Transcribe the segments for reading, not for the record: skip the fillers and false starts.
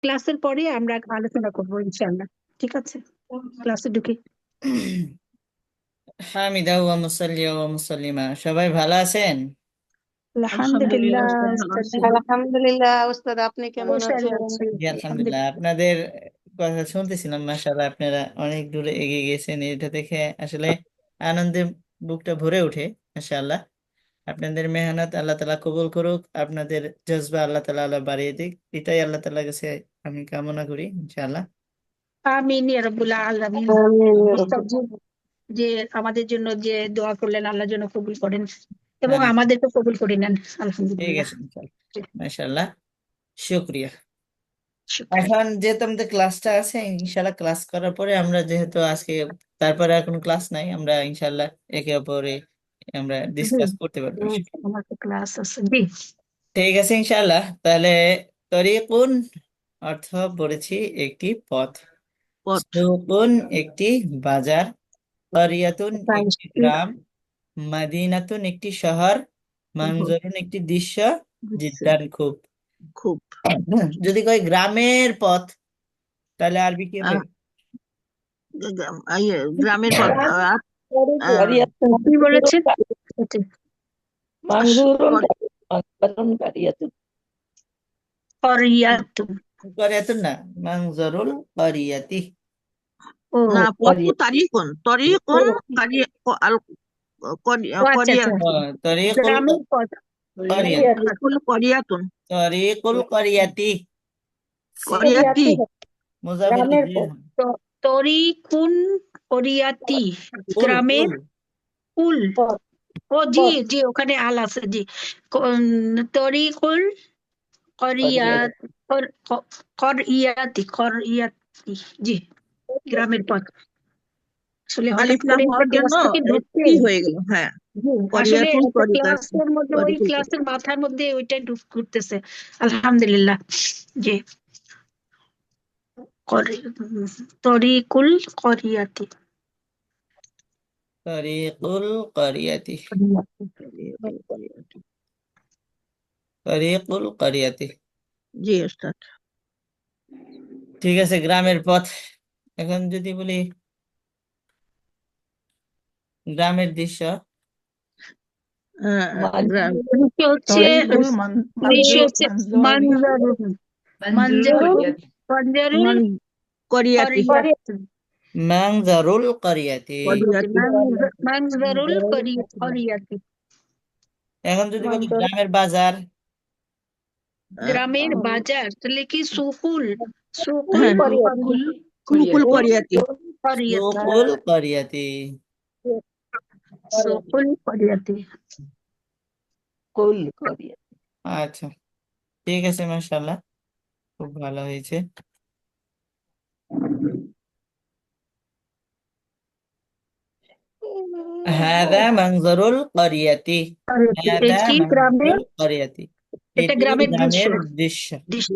ক্লাসের পরে আমরা আলোচনা করবো ইনশাআল্লাহ। ঠিক আছে, ক্লাসে ঢুকি। হামিদা ওয়া মুসাল্লিয়া ওয়া মুসাল্লিমা, সবাই ভালো আছেন? আলহামদুলিল্লাহ আলহামদুলিল্লাহ উস্তাদ, উস্তাদ। আলহামদুলিল্লাহ উস্তাদ, আপনি কেমন বসে আছেন? আছি জি আলহামদুলিল্লাহ। আপনাদের কথা শুনতেছিলাম, মাশাআল্লাহ আপনারা অনেক দূরে এগিয়ে গেছেন, এটা দেখে আসলে আনন্দে বুকটা ভরে ওঠে। মাশাআল্লাহ, আপনাদের মেহনত আল্লাহ তাআলা কবুল করুক, আপনাদের জজবা আল্লাহ তাআলা আল্লাহ বাড়িয়ে দিক, এটাই আল্লাহ তাআলার কাছে আমি কামনা করি ইনশাআল্লাহ। আমিন ইয়া রাব্বুল আলামিন। আমিন ইয়া উস্তাদ রাব্বি। যে আমাদের জন্য যে দোয়া করলেন, আল্লাহর জন্য কবুল করেন এবং হ্যাঁ, আমাদেরকে কবুল করে নেন। ঠিক আলহামদুলিল্লাহ, আছে ইনশাআল্লাহ। মাশাআল্লাহ, শুকরিয়া। শুকরিয়া। এখন যেহেতু আমাদের ক্লাসটা আছে, ইনশাল্লাহ ক্লাস করার পরে আমরা যেহেতু আজকে তারপরে আর কোনো ক্লাস নাই, আমরা ইনশাল্লাহ একে অপরে আমরা জি, ডিসকাস করতে পারবো ইনশাল্লাহ। আমার তো ক্লাস আছে। জি, ঠিক আছে ইনশাল্লাহ। তাহলে তরিকুন অর্থ পড়েছি একটি পথ, পথ। সুকুন একটি বাজার, করিয়াতুন একটি প্রাইসটি গ্রাম, মাদিনাতুন একটি শহর, মানজরুন একটি দৃশ্য, দিচ্ছে জিদ্দান খুব। খুব। যদি কই গ্রামের পথ, তাহলে আরবি কি হবে? আহ, গ্রামের পথ। আহ, কি বলেছেন? কর- করিয়াতুন। করিয়াতুন না, মানজরুল করিয়াতি। ও না, পথ তো তারিকুন তরিকুন ও আচ্ছা আচ্ছা, করিয়াতুন। তরিকুল গ্রামের পথ। করিয়াত, করিয়াতুন তরিকুল করিয়াতি, করিয়াতি। মুজাফির জি। তরিকুন করিয়াতি, কুল গ্রামের কুল কুল। ও জি জি, ওখানে আল আছে। জি, তরিকুল করিয়াত, করিয়াতি। জি, গ্রামের পথ। আসলে হঠাৎ আলিফ লাম করে একটা হওয়ার জন্য ক্লাস থেকে ঢুকতে, কি হয়ে গেল? হ্যাঁ, জি, আসলে করিয়াতুন একটা ক্লাসের মধ্যে ওই তরিকুল ক্লাসের মাথার মধ্যে ওইটাই ঢুক ঘুরতেছে। আলহামদুলিল্লাহ। জি, তরিকুল করিয়াতি। তরিকুল করিয়াতি, করিয়াতি। তরিকুল করিয়াতি। জি ওস্তাদ। ঠিক আছে, গ্রামের পথ। এখন যদি বলি গ্রামের দৃশ্য, গ্রাম দৃশ্য হচ্ছে, দৃশ্য হচ্ছে মানজারুল, মানজারুল, মানজারুল করিয়াতি। করিয়াতি, মানজারুল করিয়াতি। করিয়াতি। মানজারুল করিয়াতি। এখন যদি বলি গ্রামের বাজার, গ্রামের বাজার, তাহলে কি সুকুল, সুকুল হ্যাঁ, সুকুল করিয়াতি। করিয়াতি, সুকুল করিয়াতি। সুকুল করিয়াতি। আচ্ছা, ঠিক আছে, মাশাআল্লাহ, খুব ভালো হয়েছে। হাদা মানজারুল করিয়াতি, হাদা এটি গ্রামের, মানজারুল করিয়াতি, এটা এটি গ্রামের দৃশ্য, গ্রামের দৃশ্য। দৃশ্য।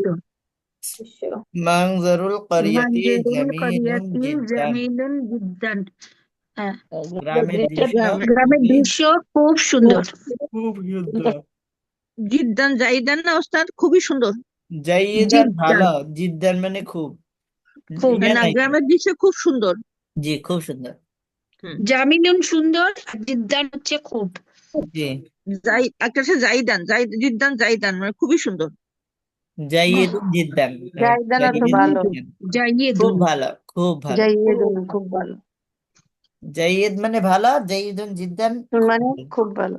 মানজারুল করিয়াতি মানজারুল জামিলুন করিয়াতি জিদ্দান। জামিলুন জিদ্দান। হ্যাঁ, গ্রামের দৃশ্য গ্রামের খুবই, দৃশ্য খুব সুন্দর। খুব সুন্দর। জিদ্দান জাইদান না ওস্তাদ, খুবই সুন্দর। জাইদান জিদ্দান, ভালো, জিদ্দান মানে খুব, খুব। ইয়া না, নাই তো। গ্রামের দৃশ্য খুব সুন্দর। জি, খুব সুন্দর। হুম। জামিলুন সুন্দর, আর জিদ্দান হচ্ছে খুব। জি, একটা হচ্ছে জিদ্দান জাইদান মানে খুবই সুন্দর। জাইদুন জিদ্দান, জাইদান অর্থ জাইদ ভালো। জিদ্দান। খুব জাইয়েদুন, ভালো, খুব ভালো। জাইদুন খুব ভালো, জাইদ মানে ভালো, জাইদুন জিদ্দান খুব মানে ভালো। খুব ভালো,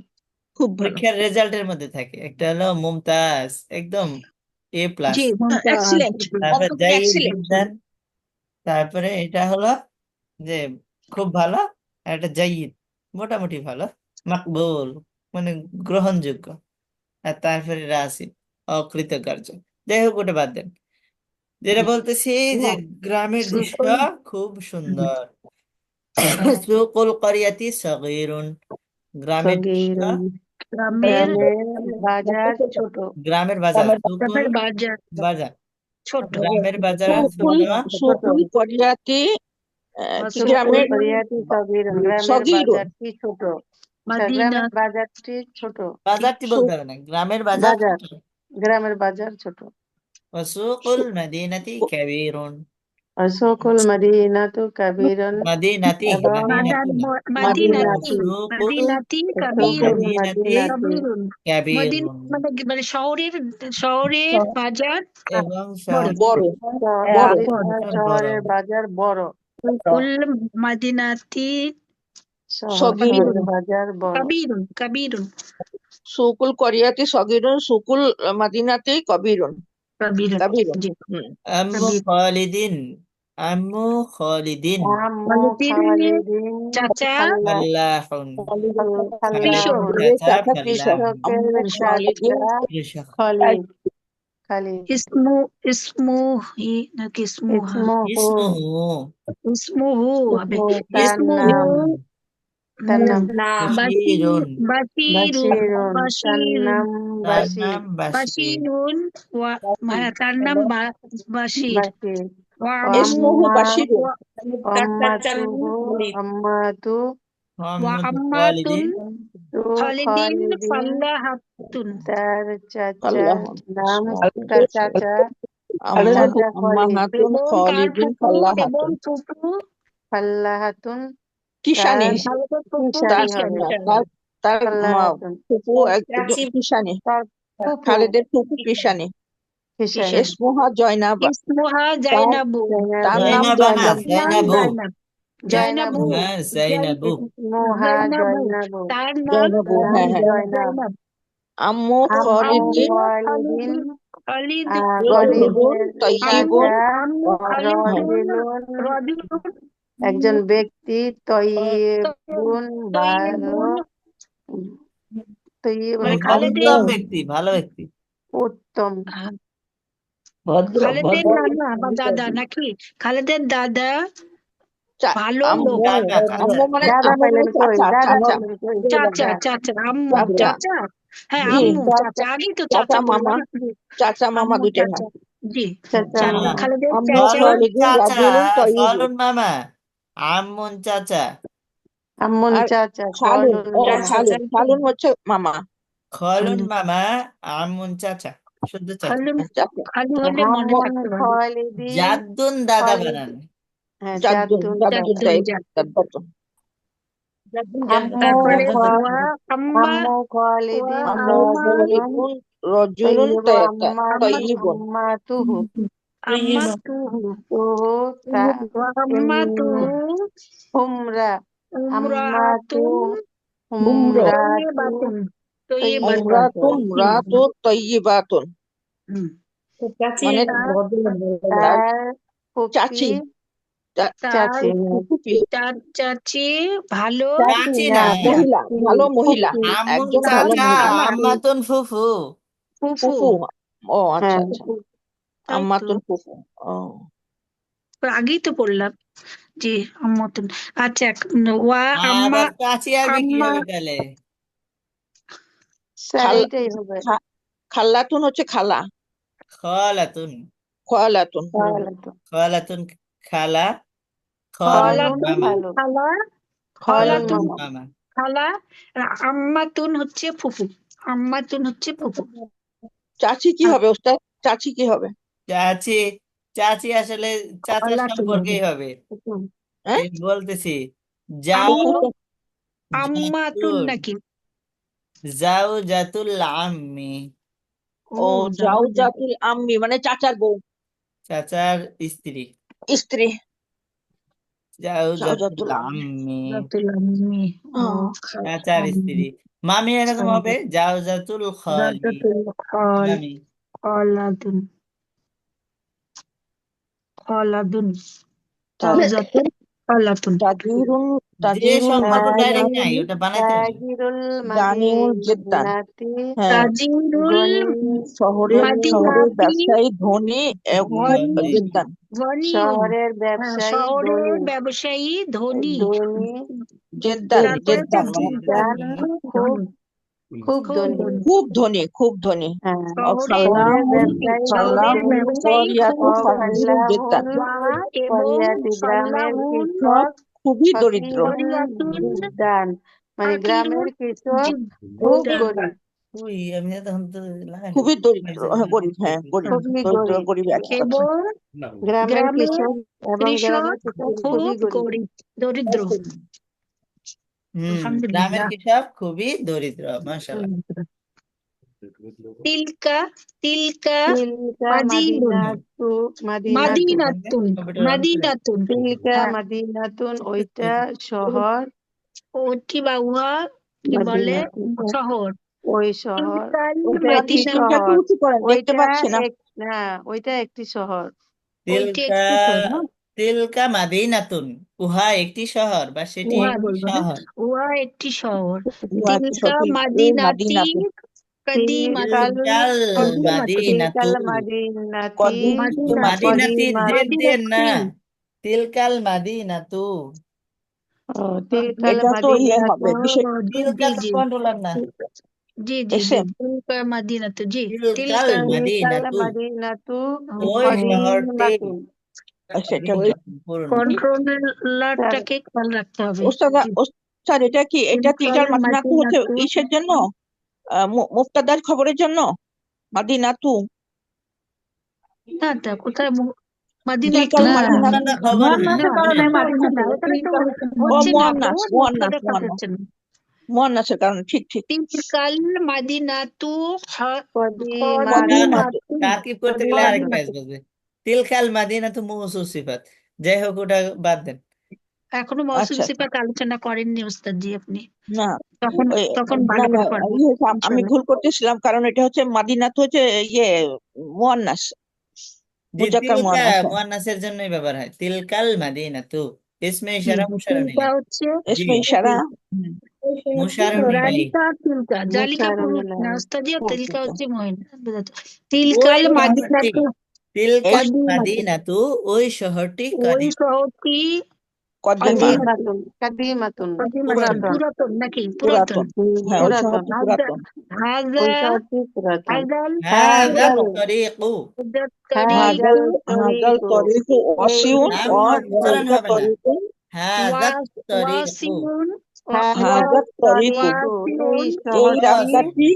খুব ভালো। পরীক্ষার রেজাল্টের মধ্যে থাকে, একটা হলো মুমতাজ, একদম A+, জি, মমতাজ। এক্সিলেন্ট, তারপর জাইদ এক্সিলেন্ট। জিদ্দান, তারপরে এটা হলো যে খুব ভালো, আর একটা জাইদ মোটামুটি ভালো, মাকবুল মানে গ্রহণযোগ্য, আর তারপরে রাসি অকৃতকার্য। যাই হোক, ওটা বাদ দেন। যেটা বলতেছি যে গ্রামের দৃশ্য সুকুল, খুব সুন্দর। সুকুল করিয়াতি সগীরুন, গ্রামের দৃশ্য, গ্রামের, বাজার ছোট। গ্রামের বাজার, সুকুল গ্রামের বাজার বাজার, ছোট। গ্রামের বাজার সুকুল ছোট, করিয়াতি সুকুল গ্রামের করিয়াতি সগীরুন। বাজারটি ছোট। মাদিনা, বাজারটি বলতে হবে না, গ্রামের বাজার ছোট। গ্রামের বাজার ছোট। ওয়াসুকুল মাদিনাতি কাবীরুন। আসুকুল মাদিনাতু কাবীরুন মাদিনাতি এবং বাজার মাদিনাতু না, মাদিনাতি ওয়াসুকুল মাদিনাতি আসুকুল কাবীরুন মাদিনাতি কাবীরুন মদিনা কাবীরুন। মানে শহরের বাজার এবং বড় বড় বড় বড় বড়। শহরের বাজার বড় কুল মাদিনাতি সগীরুন শহরের বাজার বড় কাবীরুন সুকুল করিয়াতি সগীরুন সুকুল মাদিনাতি কবিরুন কাবিরুন জি আম্মু কাবীর খালিদিন, আম্মু খালিদিন আম্মু খালিদিন খালিদিন চাচা ফাল্লাহুন। কৃষক খালিদের চাচা চাচা কৃষক ফাল্লাহুন। কৃষকের আম্মু খালিদিন চাচা কৃষক। খালিদ খালিদ ইসমুহি নাকি ইসমুহা ইসমুহু ইসমুহু হবে তার নাম তার নাম বাশীরুন। বাশিরুন তার বাশীরুন নাম তার বাশির নাম বাশীর। বাশীরুন তার নাম বাশীর বাশির ওয়া ইসমুহু বাশীরুন আম্মাতুহু আম্মাতু ওয়া মুহাম্মদ আম্মাতুন খালিদিন খালিদিন খালিদিন ফাল্লাহাতুন তার চাচা আল্লাহুন নাম তার চাচা আম্মাহু চাচা খালিদ আম্মাহাতুন এবং তার খালিদিন ফুফু এবং ফাল্লাহাতুন ফুফু ফাল্লাহাতুন কিষানি তার খালেদের ফুফু তার কিষানি হবে তার ফাল্লাহাতুন ফুফু কিষানি তার ফুফু খালেদের ফুফু কিষানি কিষানি ইসমুহা জয়নাব ইসমুহা তার জাইনাবু তার নাম জাইনাবা না, জয়নাব জাইনাবু। জাইনাবু ইসমুহা জাইনাবু। জাইনাবু তার নাম জয়নাবু নাম হ্যাঁ হ্যাঁ জয়নাব জাইনাব আম্মু আম্মু খালিদিন খালিদিন খালিদ রজুলুন খালিদের তয়্যিবুন আম্মু খালিদুন রজুলুন রাজুলুন একজন ব্যক্তি তয়্যিবুন ভালো তয়্যিব মানে ভালো খালেদের উত্তম ব্যক্তি, ভালো ব্যক্তি। উত্তম খালেদের নানা বা দাদা নাকি খালেদের দাদা ভালো আম্মু লোক চাচা চাচা। আম্মু মানে দাদা আম্মু পাইলেন মানে কই চাচা দাদা চাচা পাইলেন কই চাচা আম্মু চাচা চাচা হ্যাঁ জি আম্মু চাচা আগেই তো চাচা চাচা মামা বললাম চাচা মামা আম্মু দুইটাই চাচা হয় জি চাচা না, মামা খালেদের আম্মু চাচা ফলুন খালিদিন চাচা, রাজুলুন তয়্যিবুন ফলুন মামা, আমুন চাচা। আম্মুন আর চাচা খালুন মামা খালুন হচ্ছে মামা খলুন মামা, আমুন চাচা, শুদ্ধ চাচা। খালু চাচা খালু হলে মনে আম্মুন থাকতে পারবে খালিদিন জাদ্দুন দাদা খালিদ বানান। হ্যাঁ জাদ্দুন জাদ্দুন দাই জাদ্দুন দাদু আম্মু তারপরে জাদ্দুন। আম্মা আম্মু খালিদিন আম্মু রাজুলুন খালিদুন রজুলুন তয়্যিবু তয়্যিবুন আম্মাতুহু আম্মা তুহু তুহু তা আম্মা তুহু হুমরা আম্মাতু উমরাতুন হুমরাতু তৈবাতুন তৈবাতুন উমরাতুন রাতু তয়্যিবাতুন মানে তার চাচি চাচি ফুফি তার চাচি ভালো চাচি না, মহিলা ভালো মহিলা আমুন একজন ভালো চাচা, মহিলা আম্মাতুন ফুফু। ফুফু ফুফু ও আচ্ছা হ্যাঁ আচ্ছা তাই তো আম্মাতুন ফুফু ও আগেই তো বললাম জি আম্মাতুন আচ্ছা ওয়া আম্মা আবার চাচি আসবে কি আম্মা হবে তাহলে? স্যার খাল এইটাই হবে খাল্লাতুন হচ্ছে খালা খলাতুন, খয়ালাতুন খলাতুন খালা, খলুন খালুন মামা, খালু খালা খালুন খালাতুন মামা মামা। খালা আম্মাতুন হচ্ছে ফুফু আম্মাতুন হচ্ছে ফুফু চাচি কি হবে ওস্তাদ চাচি কি হবে চাচি, চাচি আসলে চাচার খালাতুন সম্পর্কেই হবে। হ্যাঁ এই বলতেছি, যাও আম্মু আম্মাতুন জাতুন, নাকি যাও জাতুল আম্মি, ও জাউজাতুল আম্মি মানে চাচার বউ চাচার স্ত্রী। স্ত্রী যাও জাতুল জাউজাতুল আম্মি আম্মি, চাচার স্ত্রী। মামি এরকম হবে, যাও জাতুল খালি, মামি। খালাতুন খালাদুন জাউজাতুন খালাতুন তাজিরুন যে তাজিরুল সম্পর্ক ডাইরেক্ট নাই, মাদিনাতি ওটা বানাইতে হবে। তাজিরুল জানিউল জিদ্দান মাদিনাতি হ্যাঁ তাজিরুল শহরের মাদিনাতি ব্যবসায়ী ধনী ধনী জিদ্দান ধনী শহরের হ্যাঁ, ব্যবসায়ী শহরের ধনী ব্যবসায়ী ধনী ধনী জিদ্দান তারপরে জিদ্দান মানে দান খুব খুব খুব ধনী ধনী খুব ধনী হ্যাঁ শহরের শহরের ব্যবসায়ী শহরের ধনী ব্যবসায়ী করিয়াতু খুব ফাকিরুন জিদ্দান ওয়াল্লাহুল এবং করিয়াতি গ্রামের সাল্লাহুন কৃষক খুবই দরিদ্র ফকিরুন করিয়াতুন জিদ্দান মানে ফাকিরুন গ্রামের কৃষক খুব জিদ্দান গরিব ওই আমি তখন তো লাগাই খুবই দরিদ্র, লাগছে হ্যাঁ গরিব, হ্যাঁ গরিব, খুবই দরিদ্র গরিব গরিব একই কথা। এবং গ্রামের গ্রামের কৃষক এবং কৃষক গ্রামের কৃষক খুব খুবই গরিব গরিব দরিদ্র। গ্রামের আলহামদুলিল্লাহ। কৃষক খুবই দরিদ্র, মাশাআল্লাহ। তিলকা তিলকা তিলকা মাদিনুন মাদিনাতুন মাদিনাতুন তিলকা হ্যাঁ, মাদিনাতুন ওইটা শহর ওটি বা উহা কি বলে মাদিনাতুন শহর। ওই শহর তিলকাল ওইটা একটি মাদিনা টিস্যুটা একটু শহর উঁচু করেন, দেখতে ওইটা পাচ্ছি না। না ওইটা একটি শহর ওইটি তিলকা একটি শহর না? তিলকা মাদিনাতুন, উহা একটি শহর বা সেটি উহা একটি বলবো না, শহর। উহা একটি শহর। উহা একটি তিলকা শহর, মাদিনাতি মাদিনাতুন। তিলকাল তিলকাল মাদিনাতু, তিলকাল মাদিনাতি কদিন মাদিনাতি মাদিনাতি জেদ দিয়েন না, মাদিনাতি তিলকাল মাদিনাতু। তিলকাল এটা তো ইয়ে হবে, ও বিশেষ জি তিলকা জি তো জি কন্ট্রোলার না, জি জি জি এসএম। তিলকা মাদিনাতু জি তিলকাল তিলকা তিলকাল মাদিনাতু, মাদিনাতু ওই শহরটি, কদিমাতুন সেটা ওই পূর্ণ। কন্ট্রোলারটাকে খেয়াল রাখতে হবে। স্যার এটা কি, এটা তিলকাল তিলকাল মাদিনাতু হচ্ছে মাদিনাতু ইসের জন্য, মুফতাদার খবরের জন্য মাদিনাতু, না তা কোথায় মাদিনাতু তিলকাল না মাদিনাতু। মুফতাদা খবর না, না কারণে না মাদিনাতু, না এখানে তো ও হচ্ছে না তো মুয়ান্নাস, মুয়ান্নাস, মুফতাদা কাজ মুয়ান্নাস, হচ্ছে না। মুয়ান্নাসের কারণে, ঠিক ঠিক। তিলকাল মাদিনাতু কদিমাতুন কদিমাতু। তাকিব করতে গেলে আরেক পেজ মাদিনাতু বসবে। তিলকাল মাদিনাতু মৌসুফ সিফাত, যাই হোক ওটা বাদ দেন। এখনো মৌসুম আচ্ছা সিফাত আলোচনা করেননি ওস্তাদ জি আপনি, না, তখন ওই তখন না ভালো না, করে পড়বেন ইয়ে হচ্ছে, আমি ইনশাআল্লাহ। ভুল করতেছিলাম, কারণ এটা হচ্ছে মাদিনাতু হচ্ছে ইয়ে মুয়ান্নাস, জি, মুজাক্কার তিলকা মুয়ান্নাস। মুয়ান্নাসের জন্যই ব্যবহার হয়, তিলকাল মাদিনাতু, ইসমে ইশারা মুশারা তিলকা ইলাইহি। হচ্ছে জি, ইসমে ইশারা, মুশারুন ইলাইহি। রালিকা তিলকা জালিকা পুরুষ না মুসারুল্লাহ ওস্তাদ জি, তিলকা হচ্ছে মহিলা বুঝাতে। ওই তিলকাল শহরটি, মাদিনাতু তিলকাল মাদিনাতু মাদিনাতু, ওই শহরটি ওই শহরটি কদিমা, কাদিমাতুন কদিমাতুন পুরাতন পুরাতন নাকি পুরাতন। পুরাতন, হ্যাঁ ওই পুরাতন শহরটি পুরাতন। হাজা ওই শহরটি পুরাতন হাজাল হাযা হাজাল তরিকু, হাজাল তরিকু হাজাল তরিকু এই ওয়াসিউন, নাম উচ্চারণ হাজাল হবে না, তরিকু, হাযা তরিকু, ওয়াসিউন হাজাল তরিকু, এই এই শহরটি রাস্তাটি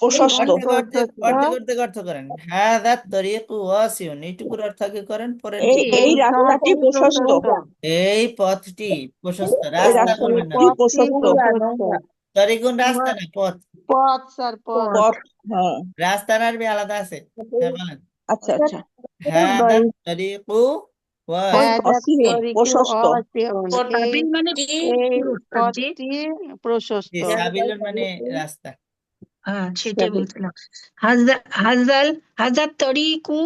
প্রশস্ত। অর্ধেক অর্ধেক প্রশস্ত অর্ধেক অর্ধেক অর্থ করেন। হাযা তরিকু ওয়াসিউন, এইটুকুর অর্থ কি করেন পরের এই দিকে। এই এই রাস্তাটি শহরটি প্রশস্ত, প্রশস্ত এই পথটি প্রশস্ত, এই রাস্তা এই বলবেন না, রাস্তাটি পথটি প্রশস্ত। প্রশস্ত তরিকুন রাস্তা না, পথ। পথ স্যার পথ পথ, হ্যাঁ রাস্তার আরবি আলাদা আছে, হ্যাঁ বলেন। আচ্ছা আচ্ছা। হাযা তরিকু ওয়াসিউন, হাজার অসীম, তরিকু প্রশস্ত। অসীম এই সাবিল মানে কি এই ওস্তাদ জি? পথটি প্রশস্ত জি, সাবিলুন মানে রাস্তা। হ্যাঁ সেটাই বলছিলাম। হাজাল হাজার তরিকু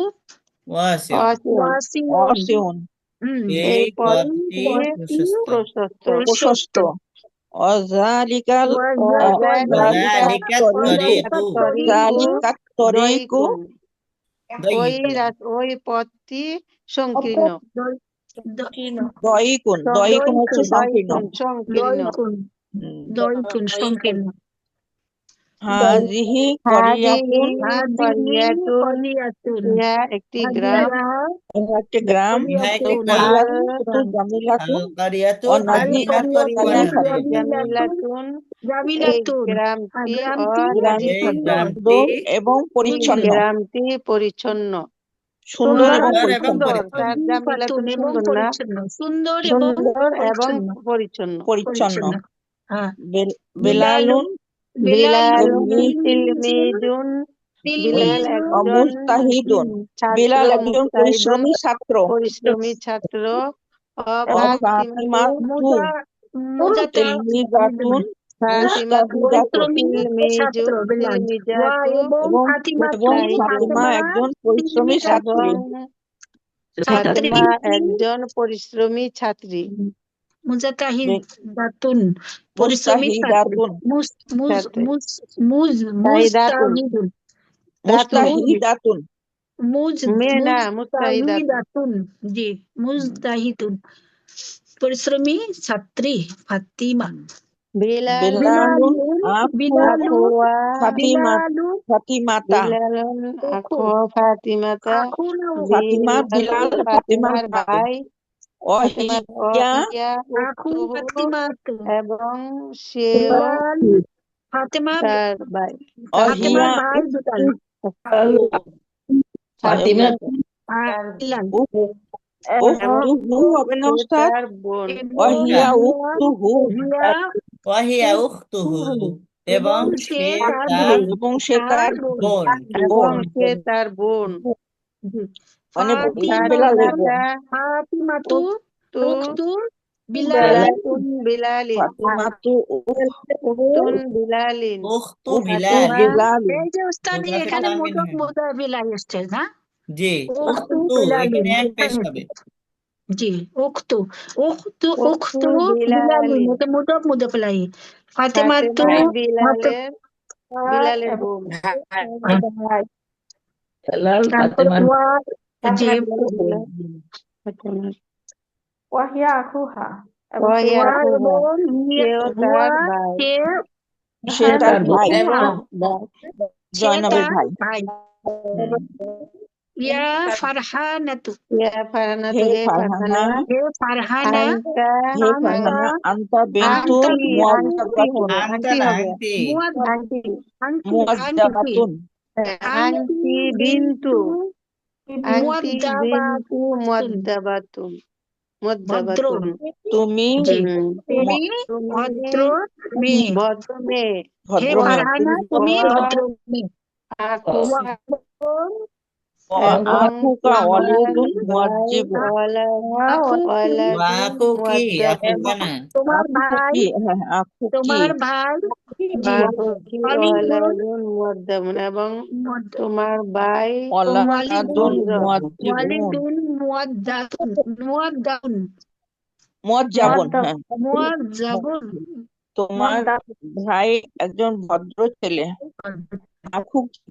ওয়াসিউন, অসীম ওয়াসিউন অসীম, এই এই পথটি পথটি প্রশস্ত। প্রশস্ত অজালিকাল ওয়াযালিকাত তরিকু জালিকাত তরিকু দায়িকুন, ওই পথটি সংকীর্ণ দয়িকুন, দয়িকুন হচ্ছে সংকীর্ণ। সংকীর্ণ দয়কুন সংকীর্ণ। হাজিহি করিয়াতুন, করিয়াতুন ইহা একটি গ্রাম একটি গ্রাম। ইহা একটি গ্রাম। করিয়াতুন জামিলাতুন, আল কারিয়াতু অনাহি জামিলাতুন এই জামিলাতুন গ্রামটি এই অনাহিত গ্রামটি এবং পরিচ্ছন্ন, গ্রামটি পরিচ্ছন্ন সুন্দর এবং সুন্দর এবং পরিচ্ছন্ন, পরিচ্ছন্ন। জামিলাতুন এবং সুন্দর না পরিচ্ছন্ন সুন্দর সুন্দর এবং পরিচ্ছন্ন পরিচ্ছন্ন পরিচ্ছন্ন। হ্যাঁ বেলালুন বিলালুন তিলমিজুন বিলাল একজন মুস্তাহিদুন, ছাত্র বিলাল একজন মুস্তাহিদুন পরিশ্রমী ছাত্র। পরিশ্রমী ছাত্র ফাতিমাতু তিলমিজাতুন ছাত্র বেলাল এবং ফাতিমা একজন পরিশ্রমী ছাত্রী। ফাতিমা একজন পরিশ্রমী ছাত্রী মুজাতাহিদাতুন পরিশ্রমী ছাত্রী মুস্তাহিদাতুন, মুজতাহিদাতুন জি মুজতাহিদুন পরিশ্রমী ছাত্রী ফাতিমা। বেলালুন ফাতিমাতা, ফাতিমা বিলাল ফাতিমার ভাই। এবং সেও ফাতেমা তার ভাই ফাতেমার অহিয়া ভাই বিলাল ফাতিমা আর বিলাল উখতুহু হবে না সে উস্তাদ? তার বোন এবং অহিয়া হ্যাঁ উখতুহু হিয়া ওয়াহিয়া উখতুহু এবং এবং সে সে তার তার বোন এবং সে তার বোন এবং বোন সে তার বোন জি। মানে ফাতিমা বেলালের বোন। ফাতিমাতু উক্তু উখতু বিলাল বেলাতুন বিলালিন ফাতিমাতু উক্তুন বিলালিন উখতু উখতু বিলাল বেলালিন। এই যে উস্তাদ মুজাফির এখানে তামিন মুদক হ্যাঁ মুদা বিলাল এসছে না জি উখতু উখতু বিলালিন এখানে এক পেশ এখানে হবে জি উখতু উখতু উক্তু উখতু বিলালিন বিলালিন এটা মুদক মুদক লাই ফাতেমাতু ফাতেমা বিলালের বোন ভাই বেলাল তারপর ফাতেমার ওয়া জি ফাতেমার ওয়াহিয়া আখুহা এবং ওয়াহিয়া ওয়া আখুহা এবং সেও হুয়া তার ভাই সে সে তার ভাই এবং সে জয়নবের তার ভাই। ভাই ইয়া ফারহানাতু ইয়া ফারহানাতু হে হে ফারহানা, ফারহানা হে ফারহানা আনতা হে আনতা ফারহানা আনতা বিনতু আন্টি আন্টি হবে আনতা আন্টি না হবে আনতি মুয়াদ্দাতি আন্টি আন্টি মুয়াজ্জাবাতুন। আন্টি বিন্তু আন্টি বিন্তু মুয়াদ্দাবাতুন মুদ্দাবাতুন তুমি জি তুমি তুমি ভদ্র মেয়ে ভদ্র মেয়ে হে ভদ্র মেয়ে। ফারহানা তুমি ভদ্র মেয়ে আখুহা এবং আখুকা তোমার ওয়ালিদুন ভাই মুয়াজ্জিবুন। ওয়াকু কি আখু এবং বানা তোমার আখু ভাই কি? হ্যাঁ, আখু কি? তোমার ভাই জি ওয়ালিদুন মুয়াদ্দাবুন এবং তোমার ভাই ওয়ালাদুন মুয়াজ্জিবুন। ওয়ালিদুন মুয়াদ্দাতুন মুয়াদ্দাতুন মুয়াজ্জাবুন। হ্যাঁ, মুয়াজ্জাবুন তোমার ভাই একজন ভদ্র ছেলে। আখু কি?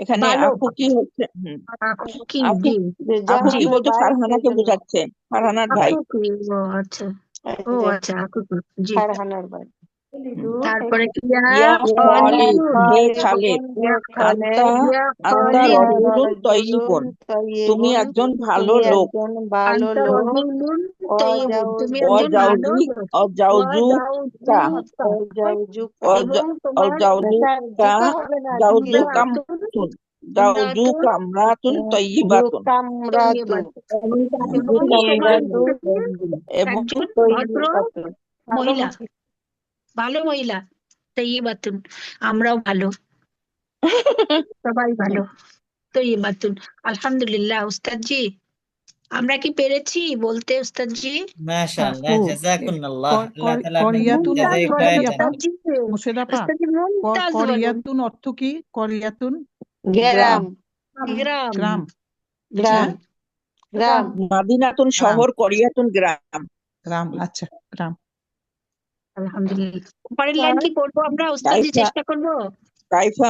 এখানে ভালো আখু কি হচ্ছে? কি আখু জি আখু কি জি বলতে ফারহানাকে বোঝাচ্ছে, ফারহানার ভাই। ও আচ্ছা জি ফারহানার ভাই তারপরে ইয়া খালিদ, হে খালিদ, আনতা আনতা রজুলুন তয়্যিবুন। তুমি একজন ভালো লোক। ভালো লোক তুমি ও একজন ভালো জাউজি লোক ও জাউজুকা জাউজুকা জাউজুকামতুন জাউজুকামরাতুন তয়্যিবাতুন। এবং একজন ভদ্র মহিলা ভালো মহিলা তৈবাতুন আমরাও ভালো সবাই ভালো তৈবাতুন আলহামদুলিল্লাহ উস্তাদ জি আমরা কি পেরেছি বলতে উস্তাদ জি মাশাআল্লাহ জাযাকুমুল্লাহ আল্লাহ তাআলা আপনাদের করিয়াতুন জাযায়ে অর্থ খায়ের কি দেন আপা? মুর্শেদ আপা, উস্তাদ জি মুমতাজ বলুন করিয়াতুন অর্থ কি? করিয়াতুন গ্রাম গ্রাম গ্রাম। গ্রাম গ্রাম মাদিনাতুন শহর, করিয়াতুন গ্রাম। গ্রাম, আচ্ছা গ্রাম। আলহামদুলিল্লাহ পরের লাইন কি পড়বো আমরা উস্তাদ জি কাইফা চেষ্টা করবো কাইফা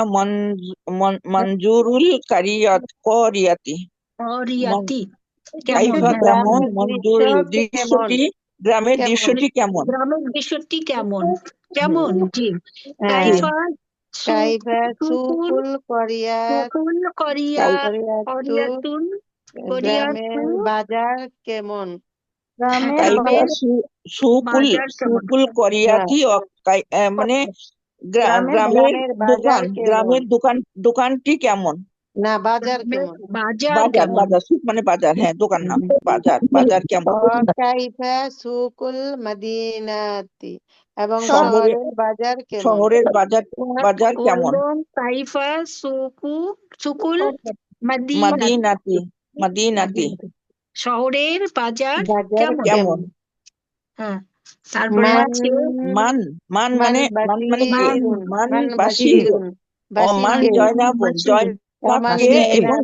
মনজুরুল করিয়াতি। অরিয়াতি কেমন কাইফা হ্যাঁ কেমন, গ্রামের মনজুরুল দৃশ্য দৃশ্যটি, গ্রামের দৃশ্যটি কেমন? গ্রামের দৃশ্যটি কেমন কেমন জি হ্যাঁ কাইফা কাইফা সুকুল সুকুল করিয়াত সুকুল করিয়া করিয়াতুন গ্রামের বাজার কেমন কাইফা গ্রামের সুকুল বাজার কেমন সুকুল করিয়াতি মানে গ্রামের দোকান, গ্রামের দোকানটি কেমন? না বাজার গ্রামের কেমন বাজার বাজার কেমন বাজার সুক মানে বাজার, হ্যাঁ দোকান না, বাজার কেমন? কাইফা সুকুল মদিনাতি এবং শহরে শহরের বাজার কেমন শহরের বাজার কেমন? এবং কাইফা সুকুল মাদিনাতি শহরের বাজার বাজার কেমন কেমন? হ্যাঁ তারপরে আছে মান মানে বাসির, মান জয়নাবুন, জয়নাবকে এবং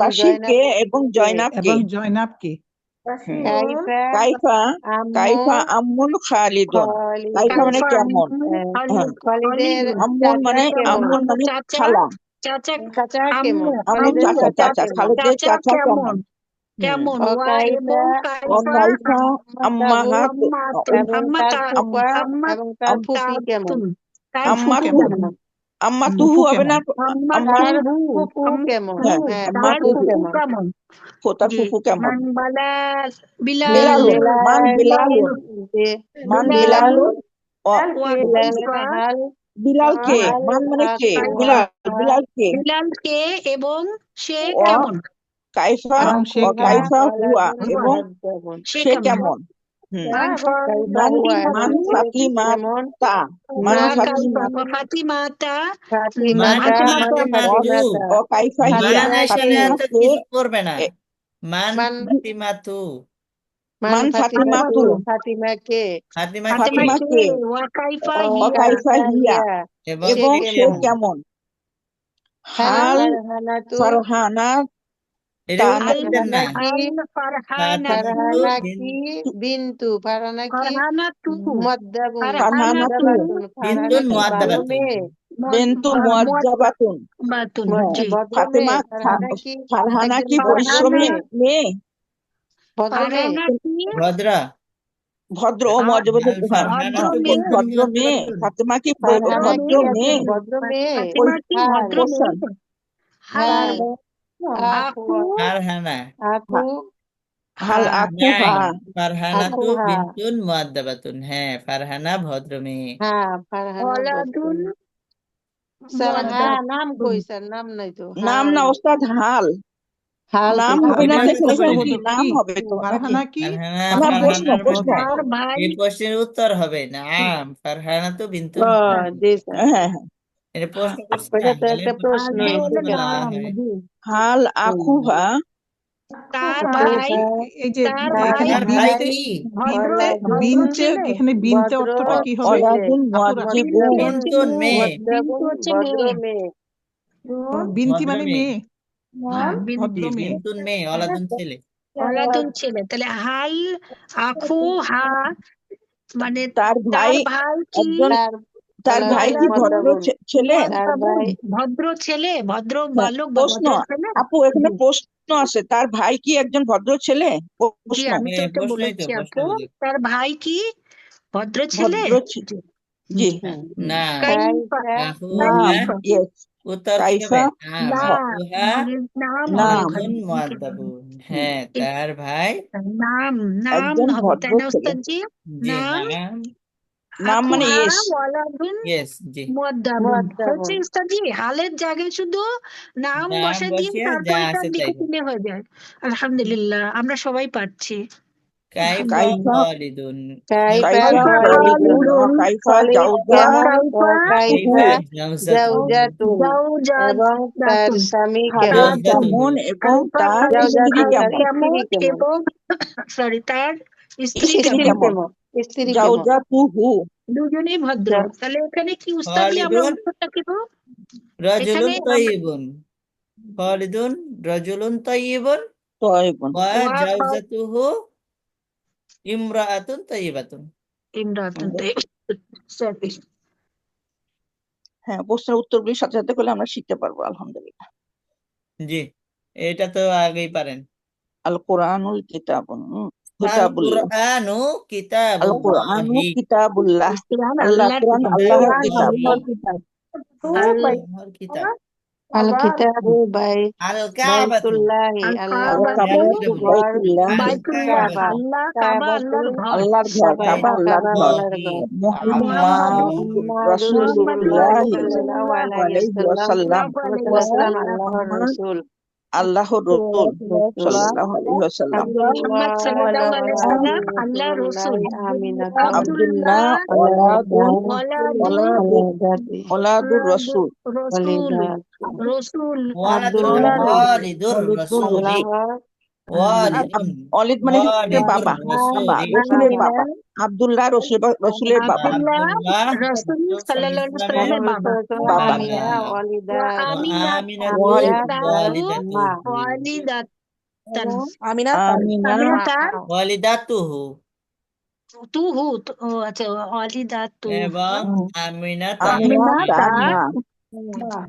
বাসিরকে এবং জয়নাবকে। জয়নাবকে। কাইফা আম্মুন খালিদুন। কাইফা মানে কেমন? খালিদের আম্মুন মানে খালা, চাচা কেমন আম্মুন চাচা, খালিদের চাচা কেমন? কেমন ও এবং কাইফা আম্মাহাত এবং তার ফুফি কেমন আম্মাতুহু হবে না? তার ফুফু কেমন হ্যাঁ ফুফু কেমন তার ফুফু কেমন? বিলাল মান বিলালুন বিলাল ও বিলালের হাল বিলাল কে মান মানে কে বিলাল বিলাল কে বিলাল কে এবং সে ও কেমন? কাইফা এবং সে ও কেমন? কাইফা হুয়া ওয়ালাদুন এবং মুআদ্দাবুন। সে সে কেমন? কেমন মান এবং কাইফা মান হুয়া এবং মান সে ফাতিমা কেমন? তা মান মা ফাতিমা কাইফা ফাতিমাতা মান ফাতিমাতা ফাতিমাতা ফাতিমা ও তু ফাতিমাতা ও কাইফা হিয়া মান এখানে ফাতিমা এত কে কিছু করবে না। এ, মান মান ফাতিমা তু মান মান ফাতিমা ফাতিমা তু তু ফাতিমা কে ফাতিমা ফাতিমা কে ফাতিমা কে কে ওয়া কাইফা ও ও হিয়া কাইফা কাইফা হিয়া হিয়া এবং সে এবং সে কেমন? কেমন হাল হাল ফারহানাতু ফারহানা এটা তা উত্তর দেন না। ফারহানা কি আল ফারহানা ফাতিমা তু ফারহানা বিন কি বিন্তু ফারহানা কি ফারহানা তু মুআদ্দাবুন ফারহানা তু ফারহানাতু মুআদ্দাবাতুন ফারহানা বিন্তুন কি ভালো মুআদ্দাবাতুন মেয়ে বেন্তু মুআজ্জাবাতুন বাতুন হ্যাঁ জি ভদ্র ফাতেমা মেয়ে ফারহানা কি ফারহানা একজন কি ভদ্র পরিশ্রমী মেয়ে মেয়ে ভদ্র মেয়ে ফারহানা কি ভদ্রা ভদ্র ও আ- মর্যাদা আল হ্যাঁ ফারহানা ভদ্র তু কোন মেয়ে বিন্তুন ভদ্র মেয়ে মুআদ্দাবাতুন ফাতেমা কি ভদ্র ফারহানা ভদ্র কি মেয়ে মেয়ে একজন ভদ্র মেয়ে ফাতিমা কি হাল ভদ্র কোশ্চেন মেয়ে হাল হাল আখু আখু ফারহানা আখু হাল হা আকুহা নাই ফারহানা তু আকুহা বিন্তুন মুআদ্দাবাতুন। হ্যাঁ ফারহানা ভদ্র মেয়ে। হ্যাঁ ফারহানা ভদ্র ওয়ালাদুন মেয়ে স্যার হ্যাঁ নাম কই স্যার নাম নাই তো নাম হাল না ওস্তাদ হাল হাল নাম থেকে হবে না ওইটাই দেখুন তো এখানে বলেছি। কি প্রশ্নবোধক নাম কি? হবে তো নাকি ফারহানা কি? ফারহানা না প্রশ্ন ফারহানার প্রশ্ন মধ্যে তার ভাই এই প্রশ্নের উত্তর হবে না ফারহানা তো বিন্তুন জি স্যার হ্যাঁ হ্যাঁ এটা প্রশ্ন করছে না ওটা তো হালের একটা প্রশ্ন প্রশ্নে হাল উত্তর ঠিক দেওয়া নাম হয়। জি হাল আকুহা তার ওটা ভাই এই যে তার তার ভাই তার ভাই বিনতে কি? ভদ্র বিনতে ছেলে এখানে বিনতে ভদ্র অর্থটা কি হবে? ছেলে অলাদুন আপুরা মুআজ্জিবুন বিন্তুন মেয়ে বিন্তু হচ্ছে ভদ্র মেয়ে মেয়ে বিনতি ভদ্র মানে মেয়ে মেয়ে, হ্যাঁ ভদ্র জি বিন্তু মেয়ে। বিন্তুন মেয়ে অলাদুন ছেলে। ওলাদুন ছেলে তাহলে হাল আখু হা মানে তার ভাই তার ভাই কি একজন তার তার ভাই কি ওলাদুন ভদ্র মুআদ্দাবুন ছেলে তার মুআদ্দাবুন ভাই ভদ্র ছেলে ভদ্র হ্যাঁ বালক বা প্রশ্ন ভদ্র ছেলে আপু এখানে জি প্রশ্ন আছে তার ভাই কি একজন ভদ্র ছেলে জি প্রশ্ন আমি তো হ্যাঁ এটা প্রশ্নই তো বলেছি আপু প্রশ্নবোধক। তার ভাই কি ভদ্র ছেলে ভদ্র জি জি জি হুম না কাইফা কাইফা নাম আহুহা ইয়েস উত্তর কি হবে? কাইফা নাম না আহুহা মানে নাম হবে নাম ওখানে বিন্তুন মুআদ্দাবুন। হ্যাঁ ঠিক তার ভাই নাম নাম একজন হবে ভদ্র তাই না ছেলে ওস্তাদজি জি নাম নাম নাম মানে আকুহা ইয়েস ওয়ালাদুন ইয়েস জি মুআদ্দাবুন হচ্ছে মুআদ্দাবুন উস্তাদজি হালের জায়গায় শুধু নাম নাম বসে দিয়ে বসিয়ে যা তারপরে তার আছে তাই লিখে হবে। দিলে হয়ে যায় আলহামদুলিল্লাহ আমরা সবাই পারছি কাইফা কাইফা খালিদুন কাইফা কাইফা খালিদুন খালিদুন কাইফা জাউজা কেমন কাইফা কাইফা কাইফা জাওজাতুন জাউজাতুন এবং তার জাউজাতুন স্বামী হালের কেমন জাওজাতুহু কেমন এবং কাইফা তার স্ত্রী জাউজাতুন তার কেমন কেমন স্ত্রী কেমন এবং সরি তার স্ত্রী স্ত্রী কেমন কেমন স্ত্রী কেমন জাউজা তুহু দুজনেই ভদ্র যা- তাহলে এখানে কি উস্তাদি আমরা খালিদুন উত্তরটা কি দেবো? রাজুলুন এখানে তাইয়িবুন খালিদুন রাজুলুন তাইয়িবুন তয়বন ওয়া ওয়া জাওজাতুহু ইমরাআতুন তাইয়িবাতুন। ইমরাতুন সরি হ্যাঁ প্রশ্নের উত্তরগুলি সাথে সাথে করলে আমরা শিখতে পারবো আলহামদুলিল্লাহ জি এটা তো আগেই পারেন। আল কোরআনুল কিতাবুন আল কিতাবুল্লাহ কুরআনু আল কোরআনু কিতাবুল্লাহি কিতাবুল্লাহ কোরআন আল্লাহ আল্লাহর কোরআন কিতাব আল্লাহর কোরআন কিতাব আল্লাহর কিতাব আল্লাহর কিতাব। আল কিতাবু আল কাবাতু বাইতুল্লাহি আল আল আল্লাহর কাবাতু বলেন। ঘর বাইতুল্লাহ আল বাইতুল্লাহ কাবা কাবাতু আল্লাহ কাবা কাবাতুল আল্লাহর ঘর আল্লাহর ঘর কাবা আল্লাহর কাবা ঘর আল্লাহর আল্লাহি ঘর মুহাম্মাদুর মুহাম্মাদুর রাসূলুল্লাহ সাল্লাল্লাহু আলাইহি ওয়াসাল্লাম ওয়াসাল্লাম আল্লাহর রাসূল আল্লাহর রাসূল সাল্লাল্লাহু আলাইহি ওয়াসাল্লাম মুহাম্মদ সাল্লাল্লাহু আলাইহি ওয়াসাল্লাম আল্লাহ রাসূল আব্দুল্লাহ আব্দুল্লাহ ওলাদুর রাসূল রসুল রসুল ওয়ালাদুর ওয়ালিদুর রাসূলি ওয়ালিদুন অলিদ মানে হচ্ছে ওয়ালিদুর বাবা রাসূলি রসুলের বাবা আব্দুল্লাহ রসুলের বাবা আব্দুল্লাহ আব্দুল্লাহ রাসূল সাল্লাল্লাহু আলাইহি সাল্লাল্লাহু ওয়াসাল্লামের বাবা বাবা আমিনাতু ওয়ালিদাতু আমিনা ওয়ালিদাতুহু তুহু ও আচ্ছা ওয়ালিদাতু এবং আমিনাতা আমিনা তার মা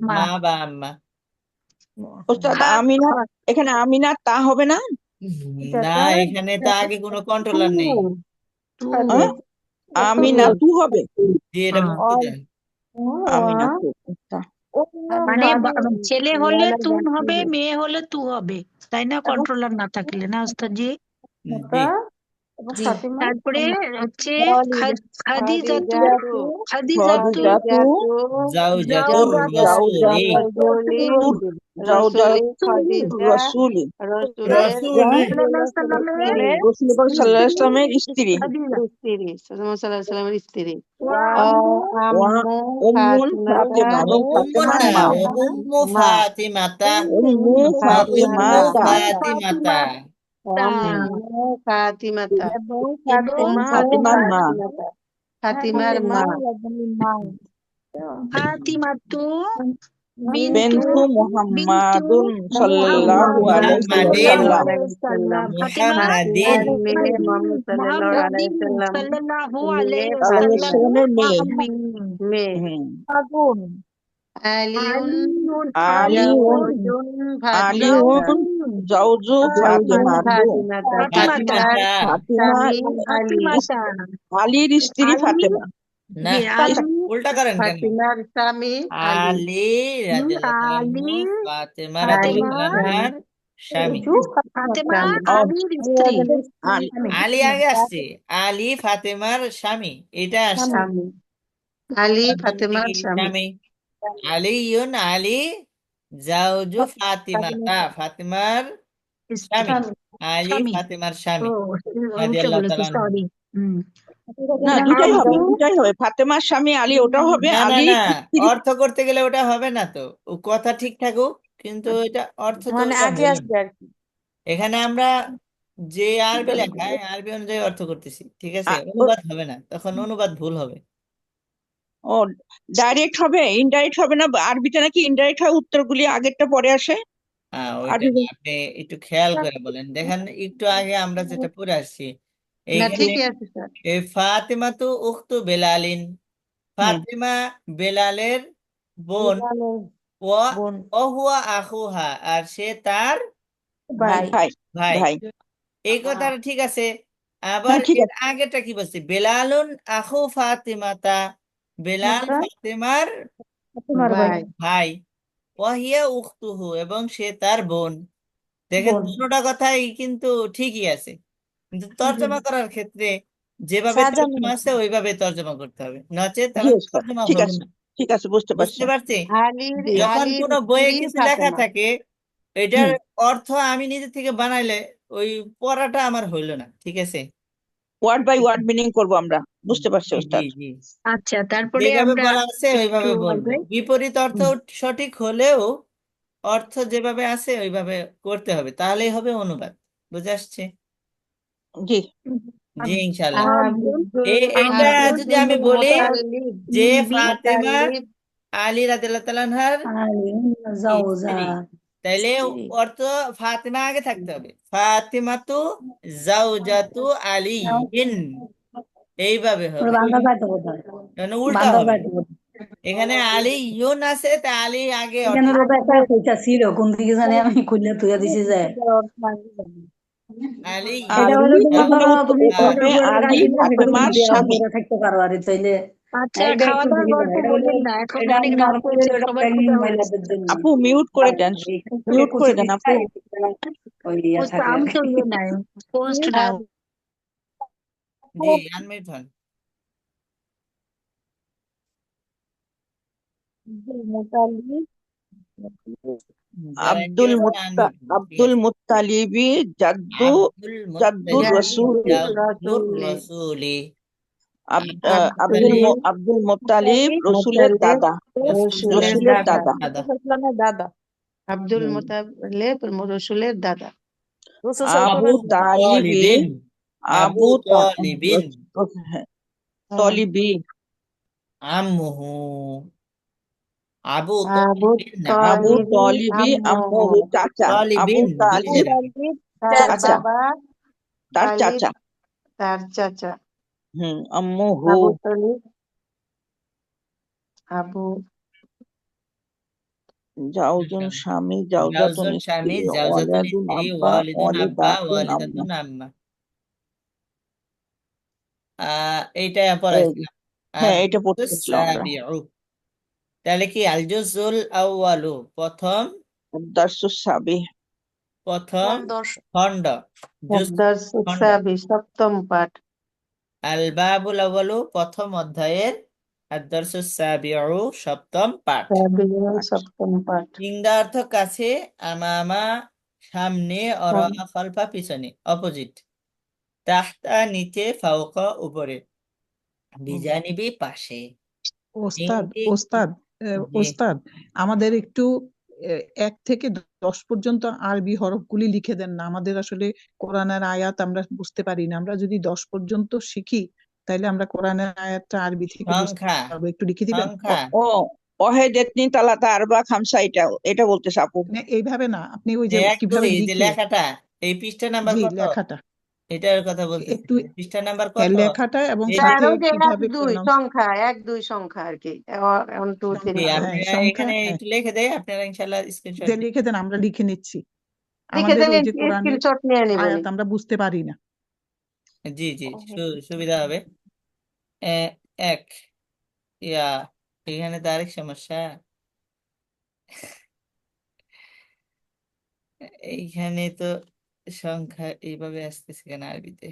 মা বা আম্মা। ওস্তাদ আমিনা এখানে আমিনা তা হবে না না এখানে তো আগে কোনো কন্ট্রোলার নেই। হ্যাঁ? আমিনা তু হবে জি এটা মুক্তি দেন। আমিনা তু আচ্ছা। মানে ছেলে হলে তুন হবে মেয়ে হলে তু হবে তাই না কন্ট্রোলার না থাকলে না উস্তাদ জি জি এবং জি ফাতিমা তারপরে হচ্ছে খাদিজাতু খাদিজাতু খাদিজাতু খাদিজাতু জাওজাতুর রাসূলি রাজুলি রসুলি খাদিজা রসুলের রাসূলি সাল্লামের রসুল সাল্লাল্লাহু আলাইহি স্ত্রী সাল্লামের স্ত্রী খাদিজা স্ত্রী সাল্লাল্লাহু আলাইহি ওয়াসাল্লামের স্ত্রী ওয়া ও ওয়া আম্মু উম্মুল ফাতিমাতা ফাতেমা এবং ফাতেমার না মা উম্মু মা ফাতিমাতা উম্মু না ফাতিমা উম্মু ফাতিমাতা ফাতিমাতা উম্মু ফাতিমাতা এবং ফাতিমার মা ফাতিমার মা ফাতিমাতু বিনতু বেনতু মুহাম্মাদুন বিনতু সাল্লাল্লাহু আলাইহি মুহাম্মাদিন ওয়াসাল্লাম ফাতিমা মুহাম্মাদিন মেয়ে মোহাম্মদ সাল্লাল্লাহু আলাইহি মুহাম্মাদিন ওয়াসাল্লাম সাল্লাল্লাহু মেয়ে আলাইহি সাল্লাল্লাহু আলাইহি ওয়াসাল্লাম ওয়াসাল্লামের মেয়ে আমিন মেয়ে হুম আলিউন আলিউন জাওজুন ফাতিমাতা আলিউন জাওজু ফাতিমাতু ফাতিমাতা ফাতিমাতা ফাতিমার ফাতিমা স্বামী আলী ফাতিমাতা আলীর স্ত্রী আলী ফাতেমা না জি আলী উল্টা করেন কেন ফাতিমার স্বামী আলী আলী রাদিয়াল্লাহু আলী আনহু ফাতেমা আলী রাদিয়াল্লাহু আনহার স্বামী ফাতেমা ও আলীর স্ত্রী আলী আলী আগে আসছে আলী ফাতেমার স্বামী এটা আসছে স্বামী আলী তারপর ফাতেমার কি স্বামী স্বামী আলীউন আলী জাওজু ফাতিমাতা ফাতিমার স্বামী আলী স্বামী ফাতিমার ও স্বামী উল্টো রাদিয়াল্লাহু বলেছি তাআলা আনহু। সরি না দুটাই হবে আব্দু দুটাই হবে ফাতেমার স্বামী আলী ওটাও হবে না না আলীর না স্ত্রী অর্থ করতে গেলে ওটা হবে না তো ও কথা ঠিক থাকুক কিন্তু এটা অর্থ তো মানে ওটা আগে হলো আসবে না আর কি এখানে আমরা যে আরবি লেখায় আরবি অনুযায়ী অর্থ করতেছি ঠিক আছে আ- ও অনুবাদ হবে না তখন অনুবাদ ভুল হবে ও ডাইরেক্ট হবে ইনডাইরেক্ট হবে না আরবিতে নাকি ইনডাইরেক্ট হয় উত্তরগুলি আগেরটা পরে আসে ওইটা আরবি না আপনি একটু খেয়াল করে বলেন দেখেন একটু আগে আমরা যেটা পড়ে আসছি না এইখানে ঠিকই আছে স্যার এই ফাতিমা তো উখতু বেলালিন হুম ফাতিমা বেলালের বোন ও বোন হুয়া আখুহা আর সে তার ভাই ভাই ভাই ভাই এই কথাটা ঠিক আছে আবার হ্যাঁ ঠিক এর আছে আগেটা কি বলছে বেলালুন আখু ফাতিমাতা বেলাল ফাতিমার ভাই ভাই ওয়াহিয়া উখতুহু এবং সে তার বোন দেখেন দুটোটা কথাই কিন্তু ঠিকই আছে কিন্তু তর্জমা করার ক্ষেত্রে যেভাবে তর্জমা আছে ওইভাবে তর্জমা করতে হবে নচেত জি তাহলে স্যার তর্জমা ঠিক হবে আছে না ঠিক আছে বুঝতে পারছি বুঝতে পারছি আলীর যখন আলীর কোনো বইয়ে স্ত্রী কিছু লেখা ফাতেমা থাকে এটার হুম অর্থ আমি নিজে থেকে বানাইলে ওই পড়াটা আমার হইলো না ঠিক আছে ওয়ার্ড বাই ওয়ার্ড মিনিং করবো আমরা বুঝতে পারছি জি জি ওস্তাদ জি আচ্ছা তারপরে যেভাবে আমরা বলা আছে একটু ওইভাবে বলবো আগে বিপরীত অর্থ সঠিক হলেও অর্থ যেভাবে আছে ওইভাবে করতে হবে তাহলেই হবে অনুবাদ বুঝে আসছে জি জি ইনশাল্লাহ আব্দুল এইটা আব্দুল যদি আমি বলি মুতাল্লিব যে বিন ফাতেমা মুতাল্লিব আলী রাদিয়াল্লাহু তাআলা আনহার স্ত্রী তাইলে স্ত্রী অর্থ ফাতেমা আগে থাকতে হবে ফাতিমাতু জাওজাতু আলীন এইভাবে হবে মানে উল্টা হবে না এখানে আলী ইউন আছে তা আলী আগে অর্থ আলী আলী এখানে উত্তর হবে আলী ফাতেমার স্বামী আচ্ছা খাওয়া দাওয়ার গল্প বলবেন না এখন অনেক রাত হয়েছে সবার ক্ষুধা হয়েছে আপু মিউট করে দেন মিউট করে দেন আপু আমি তো ইয়ে নাই পোস্ট নাই জি আনমিউট হন মুতাল্লিব যারা এগিয়ে আব্দুল আছেন আনমিউট হন ঠিক আব্দুল আছে মুত্তালিবি জাদ্দু আব্দুল জাদ্দুর মুত্তালিব রসুল জাদ্দুর রাসূলি রাসূলি আব্দুল মুত্তালিব রসুলের দাদা রসুলের রসুলের দাদা দাদা আব্দুল হুম। মুতাল্লিব রসুলের দাদা আবু তালিবি তালিবিন আবু তালিবিন তলিবি আম্মুহু আবু আবু তালিবিন না আবু তলিবি আম্মুহু চাচা আবু তালিবিন তালিব তালিব চাচা বাবা তার তালিব চাচা তার চাচা আম্মুহু আবু তালিব আবু জাওজুন স্বামী জাওজাতুন জাওজুন স্বামী স্ত্রী জাওজাতুন ওয়ালাদুন স্ত্রী আব্বা ওয়ালিদুন আব্বা ওয়ালিদাতুন আম্মা ওয়ালিদাতুন আম্মা এইটা পড়াইছিলাম হ্যাঁ এটা পড়তেছিলাম আমরা সাবিউ তাহলে কি আল জুজুল আউয়ালু প্রথম দারসুস সাবিহ প্রথম দর্শ খণ্ড জুজ الدرس খণ্ড السابع সপ্তম পাঠ আল বাবুল আউয়ালু প্রথম অধ্যায়ের আদ-দারসুস সাবিউ সপ্তম পাঠ। সপ্তম পাঠ ইংদা অর্থ কাছে, আমামা সামনে, অরা খালফা পিছনে, অপোজিট, তাহতা নিচে, ফাওকা উপরে, বিজানিবি পাশে। ওস্তাদ তিনটি ওস্তাদ জি ওস্তাদ আমাদের একটু 1 থেকে 10 পর্যন্ত আরবি হরফগুলি লিখে দেন না, আমাদের আসলে কোরআনের আয়াত আমরা বুঝতে পারি না। আমরা যদি 10 পর্যন্ত শিখি তাহলে আমরা কোরআনের আয়াতটা আরবি থেকে বুঝতে সংখ্যা পারবো। একটু লিখে দিবেন। সংখ্যা ও ওয়াহিদ ইতনিন তালাতা আরবা খামসা, এটা বলতেছে আপু। মানে এইভাবে না, আপনি ওই যে 1 2 কিভাবে এই যে লিখে, লেখাটা, এই পৃষ্ঠা নাম্বার জি কত? লেখাটা এটার কথা বলতেছি, একটু পৃষ্ঠা নাম্বার হ্যাঁ, কত? লেখাটা এবং এই যে সাথে ওই যে এক কিভাবে দুই প্রনাউন্স, সংখ্যা, এক দুই সংখ্যা আর কি, 1 2 3 জি, সংখ্যা, 4 হ্যাঁ আপনারা সংখ্যা, এখানে হ্যাঁ একটু লিখে দেয়, আপনারা ইনশাল্লাহ স্ক্রিনশট যে লিখে দেন, আমরা লিখে নিচ্ছি। লিখে আমাদের দেন, ওই যে কোরআনের স্ক্রিনশট নিয়ে নিব আয়াত আমরা বুঝতে পারি না। জি জি, সুবিধা হবে। এক, ইয়া, এখানে তো আরেক সমস্যা, এইখানে তো সংখ্যা এইভাবে আসতেছে কেন আরবিতে?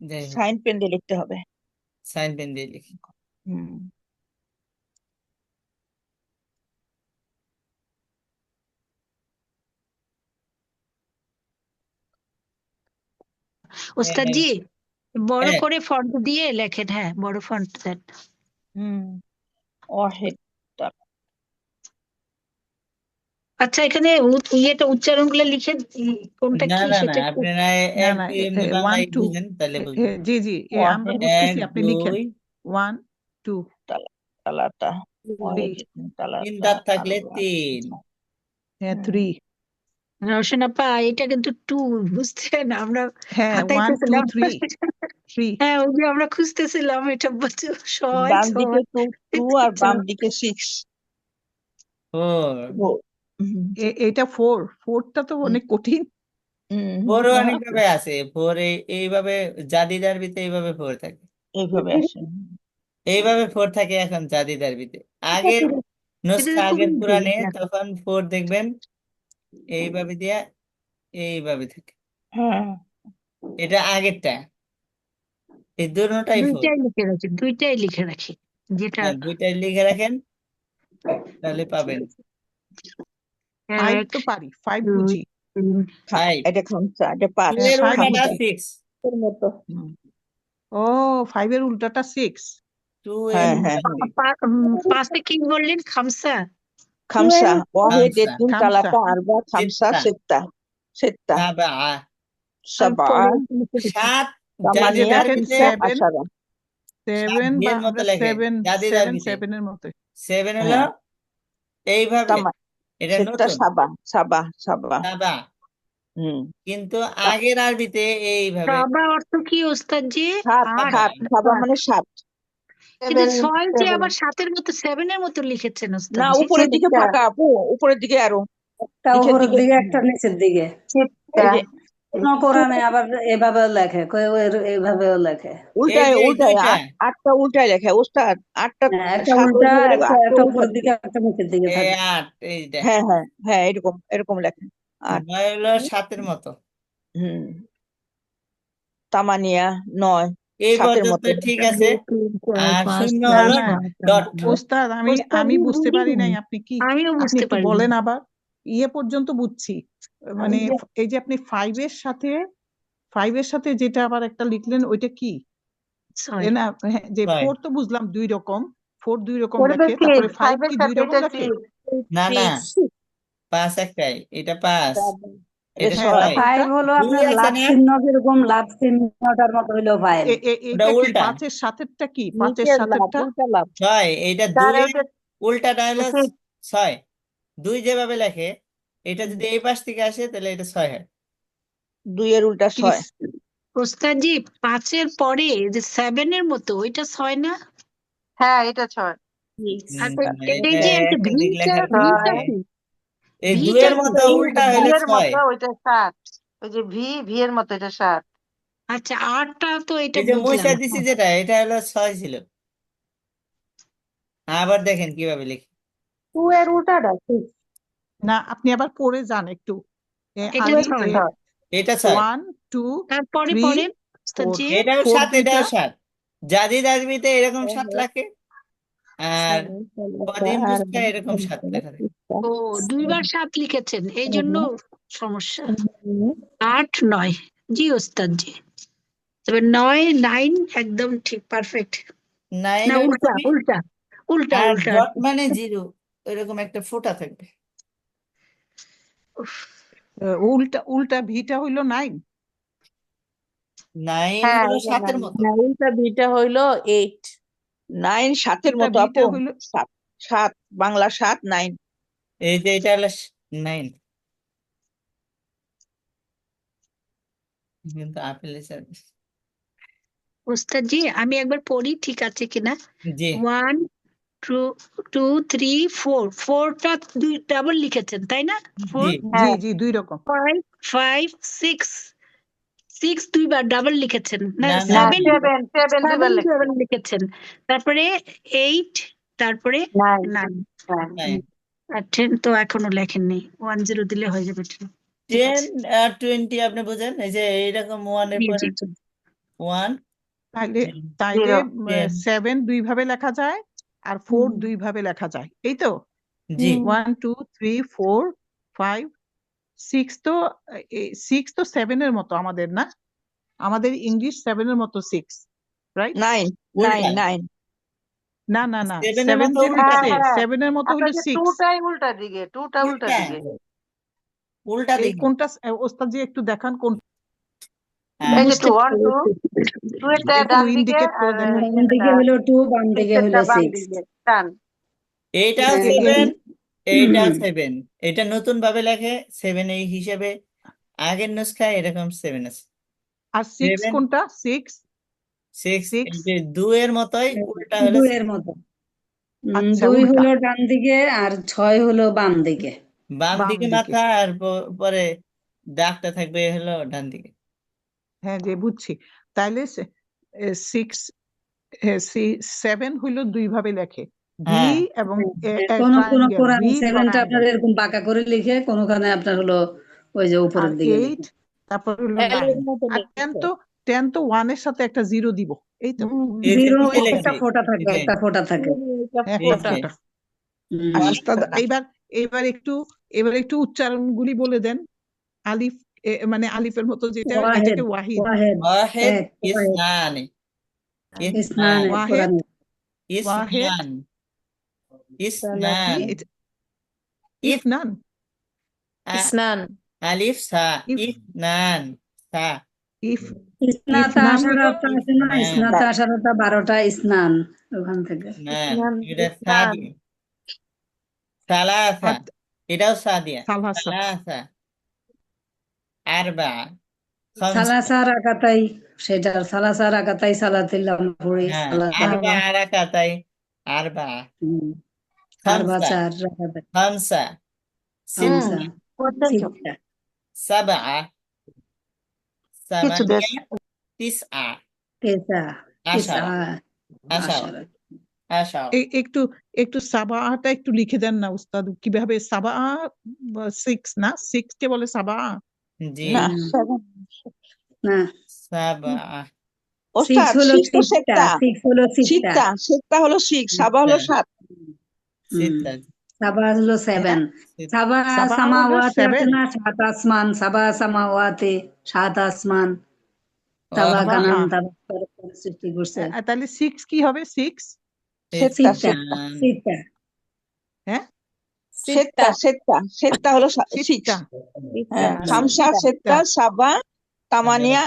যাই হোক, সাইন পেন দিয়ে লিখতে হবে। সাইন পেন দিয়ে লিখি। হুম। ওস্তাদ জি, বড় হ্যাঁ, করে ফন্ট দিয়ে লেখেন, হ্যাঁ বড় ফন্ট দেন। হুম। ওয়াহিদ আচ্ছা, এখানে ইয়েটা উচ্চারণ গুলো লিখে কোনটা না কি না না, সেটা একটু আপনারা না এক না, দুই এমনি 1 বাংলায় 2, বুঝেন তাহলে বুঝবেন। জি জি আমরা ওয়াহিদ বুঝতেছি, 1 আপনি লিখেন 2 1 2 তালাতা 3, ওয়াহিদ ইতনিন তিন তালাতা দাঁত থাকলে আরবা 3, খামসা। হ্যাঁ হুম। 3, রওশন আপা, এটা কিন্তু 2, বুঝছেন? আমরা হ্যাঁ 1 2 হাতাইতেছিলাম। 3 হ্যাঁ, ওই যে আমরা খুঁজতেছিলাম এটা বলছে ছয় ডান দিকে ছয় 2 আর বাম দিকে 6। 4, এটা 4টা তো অনেক কঠিন। 4 অনেকভাবে আছে, 4 এইভাবে, জাদিদ আরবিতে এইভাবে 4 থাকে, এইভাবে আসে। এইভাবে 4 থাকে এখন জাদিদ আরবিতে। আগের এটা নুসখা, তো খুবই আগের পুরাণে ইজি। তখন 4 দেখবেন এইভাবে দিয়া, এইভাবে থাকে। হ্যাঁ, এটা আগেরটা, এই দুটোটাই 4। দুইটাই লিখে রাখি, দুইটাই লিখে রাখি, যেটা হ্যাঁ, দুইটাই লিখে রাখেন, তাহলে পাবেন। 5 এক তো পারি, 5 দুই বুঝি। তিন 5, এটা খামসা, এটা 5 2 এর হ্যাঁ 5 উল্টাটা বুঝি। 6, এর মতো। ও 5 এর উল্টাটা 6। 2 এর হ্যাঁ হ্যাঁ উল্টা 6, পাশে কি বললেন? খামসা। খামসা ওয়াহিদ 5 ইতনিন খামসা, তালাতা আরবা খামসা 6 সিত্তা সিত্তা 7 সাবা সাত এই যে জাদিদ তামানিয়া দেখেন আরবিতে 9 7 আশারা। 7 বা বিয়ের মতো আমরা লেখে 7 জাদিদ 7 আরবিতে। 7 এর মতো। 7 হলো হ্যাঁ, এইভাবে, তামা এটা সিত্তা নতুন সাবা সাবা সাবা। সাবা, হুম। কিন্তু তা- আগের আরবিতে এইভাবে সাবা অর্থ কি ওস্তাদ জি? সাত আট। সাত সাবা মানে 7। কিন্তু ছয় যে আবার সাতের মতো, সেভেনের মতো লিখেছেন ওস্তাদ না, জি। উপরের দিকে ফাঁকা আপু, উপরের দিকে আরো একটা নিচের উপরের দিকে। দিকে একটা নিচের দিকে। এই যে কোন কোরআনে আবার এভাবেও লেখে, কেউ এইভাবেও লেখে। এই উল্টায় যে এই উল্টায় দুইটা, 8টা উল্টায় লেখা ওস্তাদ। 8টা হ্যাঁ, একটা 7 উল্টা, ওইভাবে লেখা, 8টা একটা উল্টা উপরের দিকে দিকে। একটা নিচের দিকে এই থাকে। 8, এইটা হ্যাঁ হ্যাঁ হ্যাঁ, এরকম এরকম লেখা 8। 9 হলো 7-এর মতো। হুম। তামানিয়া 9 এই 7-এর পর্যন্ত মতো। ঠিক আছে, আর শূন্য না হলো না ডট। ওস্তাদ, আমি ওস্তাদ আমি জি বুঝতে পারি বুঝিনি, নাই, আপনি কি আমিও আপনি বুঝতে একটু পারিনি। বলেন আবার। পর্যন্ত বুঝছি, মানে এই যে আপনি 5 এর সাথে যেটা আবার একটা লিখলেন, ওইটা কি? ছয়। না হ্যাঁ, যে ছয়। 4 তো বুঝলাম 2 রকম, 4 2 রকম ওটা তো লেখে, ঠিক, তারপরে 5 5 এর কি 2 সাথে রকম এটা লেখে? ঠিক। না না, 5 একটাই, এটা 5, এটা এটা হ্যাঁ, 6। তারপর 5 হলো 2 আপনার আছে লাভ না, চিহ্ন, যেরকম লাভ চিহ্নটার মতো হইলো 5। ওটা এইটা কি উল্টা। 5 এর সাথেরটা কি? 5 এর নিচের লাভ, সাথেরটা উল্টা লাভ। 6, এইটা 2 তার এর ওটা উল্টাটা হলো ঠিক। 6। 2 যেভাবে লেখে, এটা যদি এই পাশ থেকে আসে তাহলে এটা 6 হয়। 2 এর উল্টা কি? 6। ওস্তাদ জি, 5-এর পরে যে 7-এর মতো, ওইটা 6 না? হ্যাঁ, এটা 6। আচ্ছা, এই এটা যে একটা একাধিক ভিটা, লেখার ভিটা কারণে কি? এই 2 ভিটা এর কি? মতো উল্টা ভি হলে এর 6। মতো ওইটা 7। ওই যে ভি এর মতো এটা 7। আচ্ছা, 8টা তো এটা এই যে বুঝলাম। মুছা দিছি যেটা, এটা হলো 6 ছিল। আবার দেখেন কিভাবে লিখি। 2 এর উল্টাটা 6। না, আপনি আবার পড়ে যান একটু। এটা আলি ছয়। এটা 6, 1 2 তারপরে 3 পরে 4 উস্তাদজি এটাও 4 7, দুইটা এটাও 7। জাদিদ আরবিতে এরকম 7 লাগে, আর কদিম নুসখায় এরকম 7 লেখা থাকে। ও 2 বার 7 লিখেছেন, এই জন্য সমস্যা। 8 9, জি ওস্তাদজি। তবে 9 9 একদম ঠিক, পারফেক্ট। 9 না, হলো উল্টা 3, উল্টা উল্টা আর উল্টা। ডট মানে 0, এরকম একটা ফোঁটা থাকবে। উফ, উল্টা উল্টা ভিটা হইলো 9। 9 হ্যাঁ হলো এটা 7-এর 9, মতো। উল্টা দুইটা হইলো 8। 9 7-এর উল্টা মতো ভিটা আপু। হইলো 7 7 বাংলা 7 9। এই যে এটা হলো 9, কিন্তু আপেল ওস্তাদজি আমি একবার পড়ি ঠিক আছে কিনা। জি 1 2 2 3 4, 4টা 2 ডাবল লিখেছেন তাই না? 4 জি জি হ্যাঁ জি 2 রকম। 5 5 6 6 2বার ডাবল লিখেছেন না? না না, 7 7 দুইবার লিখছে। ডাবল লিখেছেন, তারপরে 8, তারপরে 9 9 হ্যাঁ। 9। আর 10 তো এখনো লেখেননি। 1 0 দিলে হয়ে যাবে। ঠিক 10 আছে। আর 20 আপনি বুঝেন, এই যে এইরকম 1 এর জি পরে জি 1 তাইলে 0 7 2 ভাবে লেখা যায় আর 4 2 ভাবে লেখা যায়, এই তো। জি 1 2 3 4 5 6 তো 6 তো 7 এর মতো আমাদের, না? আমাদের ইংলিশ 7 এর মতো 6, রাইট? 9 উল্টা 9 9। না না না, 7 এর 7 মতো যে উল্টা। হ্যাঁ লিখছে হ্যাঁ 7 এর মতো হইলো আপনাদের 6। টুটাই উল্টা দিকে, টুটা উল্টা উল্টা দিকে। উল্টা এই দিকে। কোনটা ওস্তাদ জি একটু দেখান কোন এই যে বুঝতে 2 1 2 পেরেছি। 2 এরটা একটু ডান দিকে ইন্ডিকেট করে আর দেখান। ডান দিকে হলো 2, বাম দিকে হলো নিচেরটা বাম 6। দিকে টান। এইটাও এই- 7, এইটাও হুম। 7। এটা নতুন ভাবে লেখে 7 এই হিসেবে, আগের নুসখায় এরকম 7 আছে। আর 6 7 কোনটা? 6 6 এই 6 যে 2 এর মতোই, উল্টা হলো 2 6। এর মতো। আচ্ছা 2 উল্টা হলো ডান দিকে আর 6 হলো বাম দিকে। বাম বাম দিকে দিকে। মাথা, আর পরে দাগটা থাকবে হলো ডান দিকে। হ্যাঁ যে বুঝছি। তাইলে 6 7 হইলো 2 ভাবে লেখে, ভি হ্যাঁ এবং কোন কোন ট্রায়াঙ্গেল, কোরআনে ভি 7টা আপনার ট্রায়াঙ্গেল। এরকম বাঁকা করে লিখে, কোনখানে আপনার হলো ওই যে আর উপরের দিকে লিখে। 8 তারপর হলো এলের 9 মতো আর 10 তো 10 তো 1 এর সাথে একটা 0 দিব, এই তো। এই যে 0 নিচে একটা লেখছি, ফোঁটা থাকে, এই যে একটা ফোঁটা থাকে। হ্যাঁ এই ফোঁটা যে ফোঁটা। হুম। আর ওয়ান উস্তাদ এবার একটু উচ্চারণগুলি বলে দেন। আলিফ মানে আলিফের মতো যেটা, ওয়াহেদ এটাকে ওয়াহিদ। ওয়াহেদ ওয়াহেদ এক ওয়াহেদ ইসনান, ইসনান ইসনান, ওয়াহেদ ওয়াহেদ ইসনান, ইসনান, কি ইফনান ইসনান, আলিফ সা, ইফ ইসনান, সা, ইফ ইসনাতা ইফনান হইলো আশারাতা আছে না, ইসনান, ইসনাতা আশারাতা 12টা স্নান, ওখান থেকে। ইসনান, এটা সা দিয়ে। সালাসা, আর এটাও সা দিয়া। সালহাসা। সালাসা, আরবা, খামসা, সালাসা রাকাতাই, সেটা সালাসা রাকাতাই সালাতিল আমরা পড়ি হ্যাঁ, সালাসা। আরবা রাকাতাই, আরবা, হুম। আরবা খামসা, 4 রাকাতাই, খামসা, খামসা, সিত্তা, সিত্তা, সাবা, কিছু দেশ সামানিয়া, তিসআ, তেসা, তিসআ, আশারা, আশারা, আশারা। আশারা। একটু একটু সাবাটা একটু লিখে দেন না উস্তাদ, কিভাবে সাবা 6 না, 6 কে বলে সাবা? জি না হুম। 7 না, সাবা, 6 ওস্তাদ হলো 6 তো সিত্তা, সেটা 6 হলো সিত্তা। 7টা হলো 6, সাবা হলো 7। হুম। সিত্তা, সাবা হলো 7। হ্যাঁ সাবা সাবা হইলো সামাওয়াতে আছে 7। না, 7 আসমান, সাবা সামাওয়াতে 7 আসমান, তাবা ওহ, গানান, হ্যাঁ তাবা সৃষ্টি করছে। তাহলে 6 কি হবে? 6 সেটটা সিত্তা, সেটটা সিত্তা, হ্যাঁ সেটটা সেটটা সেটটা হলো 6। সিটটা। হ্যাঁ, হুম। খামসা সেটটা সাবা তামানিয়া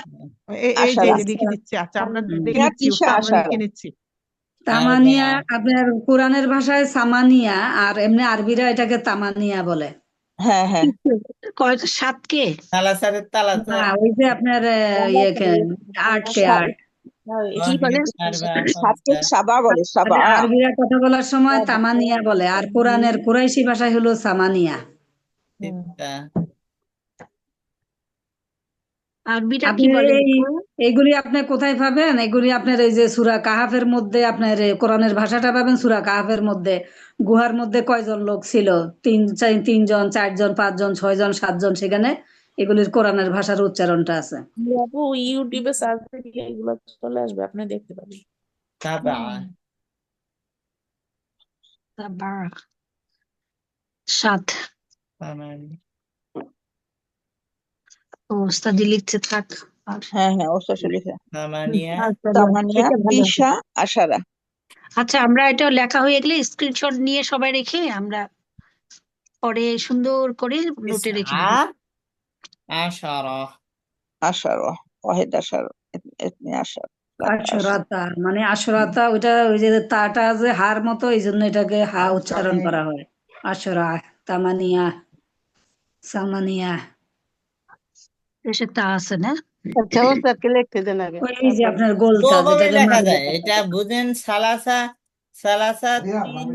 এই যে আশারা লিখে দিচ্ছি। আচ্ছা আমরা লিখে মিয়া নিচ্ছি তিসা উস্তাদ, আমরা আশারা। লিখে নিচ্ছি। তামানিয়া আপনার কোরআনের ভাষায় সামানিয়া, আর এমনি আরবিরা এটাকে তামানিয়া বলে। হ্যাঁ হ্যাঁ 7 কে তালাসারের তালাতে, না, ওই যে আপনার ইয়েকে 8 কে 8। কি বলে? আরবা, 7কে খামসা, সাবা বলে, সাবা। আরবিরা কথা বলার সময় তামানিয়া বলে, আর কোরআনের কুরাইশি ভাষায় হলো সামানিয়া। সিত্তা। আরবিটা কি আপনি বলে? এই এইগুলি আপনি কোথায় পাবেন? এগুলি আপনার এই যে সূরা কাহাফের মধ্যে আপনার কোরআনের ভাষাটা পাবেন সূরা কাহাফের মধ্যে। গুহার মধ্যে কয়জন লোক ছিল? তিনজন, 4জন, 5জন, 6জন, 7জন, সেখানে এগুলির কোরআনের ভাষার উচ্চারণটা আছে। আপু ইউটিউবে সার্চ দিলে এগুলো চলে আসবে, আপনি দেখতে পাবেন। সাবা সাবার 7। সামানিয়া ও ওস্তাদি লিখছে থাক। আর হ্যাঁ হ্যাঁ ওস্তাদ লিখে সামানিয়া তামানিয়া এটা ভালো। তিসা আশারা। আচ্ছা, আমরা এটা লেখা হয়ে গেলে স্ক্রিনশট নিয়ে সবাই রেখে আমরা পরে সুন্দর করে নোটে রেখে তিসআ দেবো। আশারা আশারা ওয়াহিদ আশারা ইতনি আশারা আশরাতা মানে আশরাতা, ওইটা ওই যে তাটা যে হার মতো, এই জন্য এটাকে হা উচ্চারণ করা হয়। আশরা, তামানিয়া, সামানিয়া। দেশে তা আছে না? আচ্ছা ওস্তাদকে লিখতে দেন আগে। ওই যে আপনার গোলটা ওভাবে যেটাকে লেখা মারবে। যায়, এটা বুঝেন। সালাসা সালাসা তিন,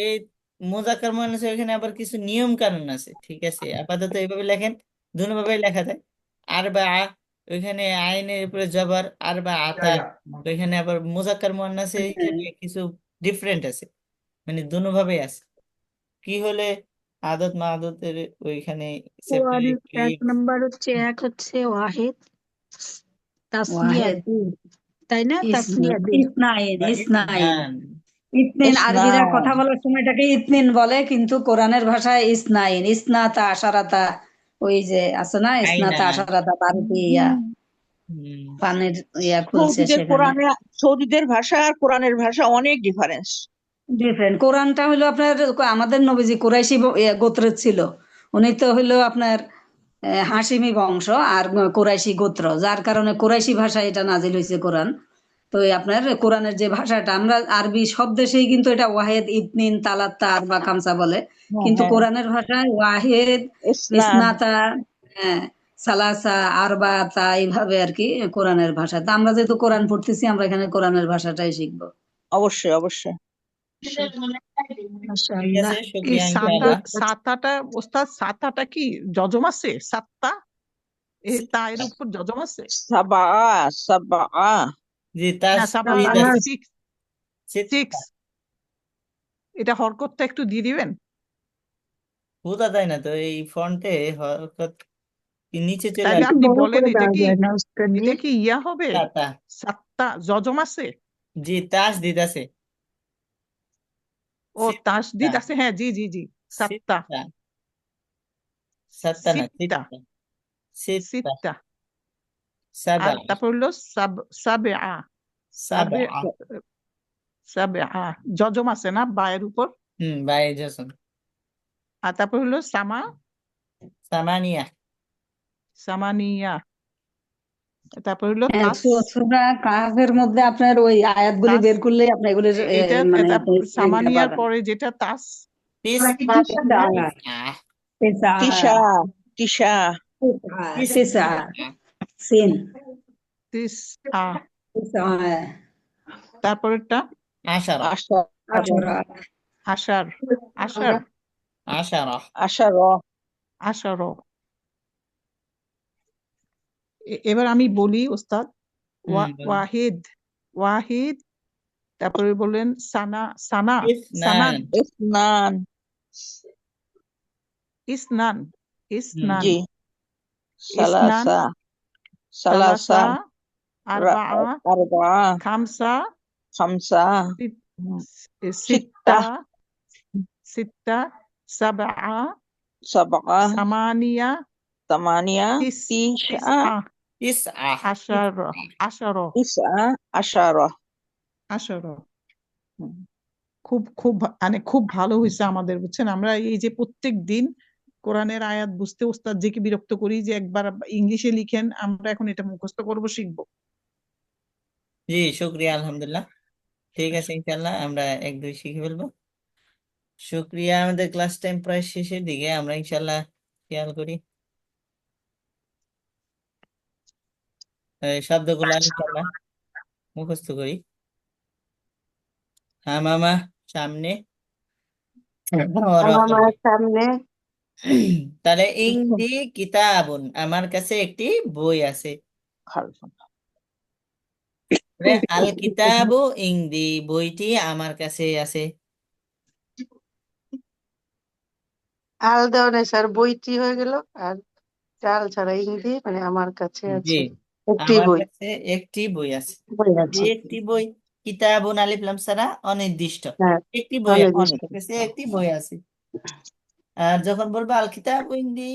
এই মুজাক্কার মুয়ান্নাস ওইখানে আবার কিছু নিয়ম কানুন আছে, ঠিক আছে? আপাতত এইভাবে লেখেন, দুভাবে লেখা যায়। আরবা ওইখানে আইনের উপরে জবর, আরবা আতা ওইখানে আবার মুজাক্কার মুয়ান্নাসে হিসেবে কিছু ডিফারেন্ট আছে, মানে দুভাবেই আছে। কি হলে আদত মাদতের ওইখানে সেপারেট, এক নম্বর হচ্ছে, এক হচ্ছে ওয়াহিদ, তাসনিয়া ওয়াহেদ, দুই, তাই না? তাসনিয়া দুই। ইসনাইন, ইসনাইন, ইসনান। ইতনিন। আরবিরা ইসনান। কথা বলার সময় এটাকে ইতনিন বলে, কিন্তু কোরআনের ভাষায় ইসনাইন, ইসনাতা আশারাতা। ওই যে আছে না, ইসনাতা আইনান। আশারাতা, বাড়িতে ইয়া হুম। পানির ইয়া খুলছে সেখানে। সৌদিদের ভাষা আর কোরআনের ভাষা অনেক ডিফারেন্স। ডিফারেন্ট। কোরআনটা হলো আপনার, আমাদের নবীজি কুরাইশি গোত্রের ছিল। উনি তো হলো আপনার হাশিমি বংশ আর কুরাইশি গোত্র, যার কারণে কুরাইশি ভাষায় এটা নাজিল হয়েছে কোরআন। তো এই আপনার কোরআনের যে ভাষাটা, আমরা আরবি সব দেশেই কিন্তু এটা ওয়াহেদ, ইতনিন, তালাত্তা, আরবা, খামসা বলে, কিন্তু হ্যাঁ কোরআনের ভাষায় ওয়াহেদ, ইসনান। ইসনাতা, হ্যাঁ, সালাসা, আরবাতা, এইভাবে আর কি কোরআনের ভাষা। তা আমরা যেহেতু কোরআন পড়তেছি, আমরা এখানে কোরআনের ভাষাটাই শিখবো। অবশ্যই অবশ্যই। ঠিক মাশাআল্লাহ। আছে, এই শুকরিয়া সাতা ইনশাআল্লাহ। সাতাটা ওস্তাদ, সাতাটা কি জজম আছে? সাতটা তা এর উপর জজম আছে? সাবা সাবা জি, তার না সাবা ঈদ সাবা আছে। সিক্স সিক্স এটা হরকতটা একটু দিয়ে দিবেন। বোঝা যায় না তো এই ফন্টে, হরকত কি নিচে চলে তাহলে আসবে? আপনি বড় বলেন করে এটা দেওয়া কি, যায় না ওস্তাদি? এটা কি ইয়া হবে? সাতা। সাতটা জজম আছে? জি, তাসদিদ আছে। ও সিত্তা। তাসদিদ আছে, হ্যাঁ জি জি জি। সাতটা, সিত্তা। সাত্তা না, সিটটা, সিত্তা। সিত্তা। সিটটা। সাবা। আর তারপর হলো সাবে সাবা। সাবে জজম আছে না বায়ের উপর? বাই জসম। আর তারপর হলো সামানিয়া। সামানিয়া। তারপর হলো হ্যাঁ, সূরা কাহফের মধ্যে আপনার ওই আয়াতগুলি তাস বের করলে আপনি এগুলির এটা মানে এটা আপনি ইয়েটা সামানিয়ার পাবেন। পরে যেটা তাস তিসআ। তিসআ, তিসা তিসা তিসআ, সিন, তিস তিসআ, তারপরেরটা আশারা। আশা আশরা, আশার আশার আশারা। আশারা আশারো। এবার আমি বলি ওস্তাদ। বলেন। ওয়াহিদ ওয়াহিদ, তারপরে বললেন সানান, ইসনান। ইসনান। ইসনান, ইসনান, জি ইসনান, সালাসা সালাসা, সালাসা আরবা, আরবা খামসা, খামসা সিত্তা, সিত্তা, সাবা, সাবা সামানিয়া, তামানিয়া তিসআ, তিসআ। আশারো, তিসা আশারা। আশারো। খুব খুব মানে খুব ভালো হয়েছে আমাদের, বুঝছেন? আমরা এই যে প্রত্যেক দিন কোরআনের আয়াত বুঝতে ওস্তাদ যে কি বিরক্ত করি যে একবার ইংলিশে লিখেন, আমরা এখন এটা মুখস্থ করব, শিখবো। জি, শুকরিয়া, আলহামদুলিল্লাহ। ঠিক আছে, ইনশাআল্লাহ আমরা 1 2 শিখে ফেলবো। শুকরিয়া। আমাদের ক্লাস টাইম প্রায় শেষের দিকে, আমরা ইনশাআল্লাহ খেয়াল করি শব্দগুলো ইনশাআল্লাহ মুখস্থ করি। হ্যাঁ মামা, সামনে। আমার মায়ের সামনে তাহলে ইংদি কিতাবুন, আমার কাছে একটি বই আছে। আল কিতাবু ইনদি, বইটি আমার কাছে আছে। আল দেওয়া নাই স্যার, বইটি হয়ে গেল। আর চাল ছাড়া ইংরেজি মানে আমার কাছে জি, আছে একটি আমার বই। কাছে একটি বই আছে। বই যে আছে, একটি বই, কিতাবুন আলিফ লাম ছাড়া অনির্দিষ্ট, হ্যাঁ একটি বই আছে, অনির্দিষ্ট। আমার কাছে একটি বই আছে। আর যখন বলবো আল কিতাবু ইনদি,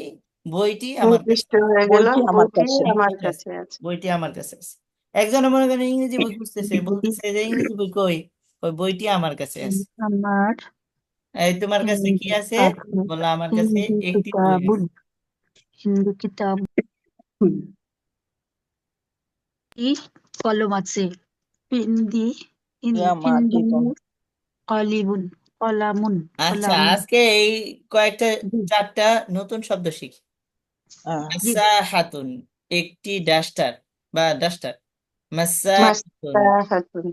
বইটি আমার কাছে, নির্দিষ্ট হয়ে গেল, বইটি আমার বইটি কাছে। আমার নির্দিষ্ট আছে, কাছে আছে। বইটি আমার কাছে আছে। একজন মনে করেন ইংরেজি বই খুঁজতেছে, বলতেছে যে ইংরেজি বই কই, ওই বইটি আমার কাছে আছে। আমার এই তোমার কাছে কি আছে? বললো আমার কাছে হিন্দি একটি বই আছে। কিতাবুন, হিন্দি কিতাব কি কলম আছে, হিন্দি হিন্দি ইয়ামাতুন। কলিবুন, কলামুন, আচ্ছা, কলামুন। আজকে এই কয়েকটা জি, 4টা নতুন শব্দ শিখি। জি। মাসাহাতুন, একটি ডাস্টার বা ডাস্টার। মাসাহাতুন, মাসাহাতুন,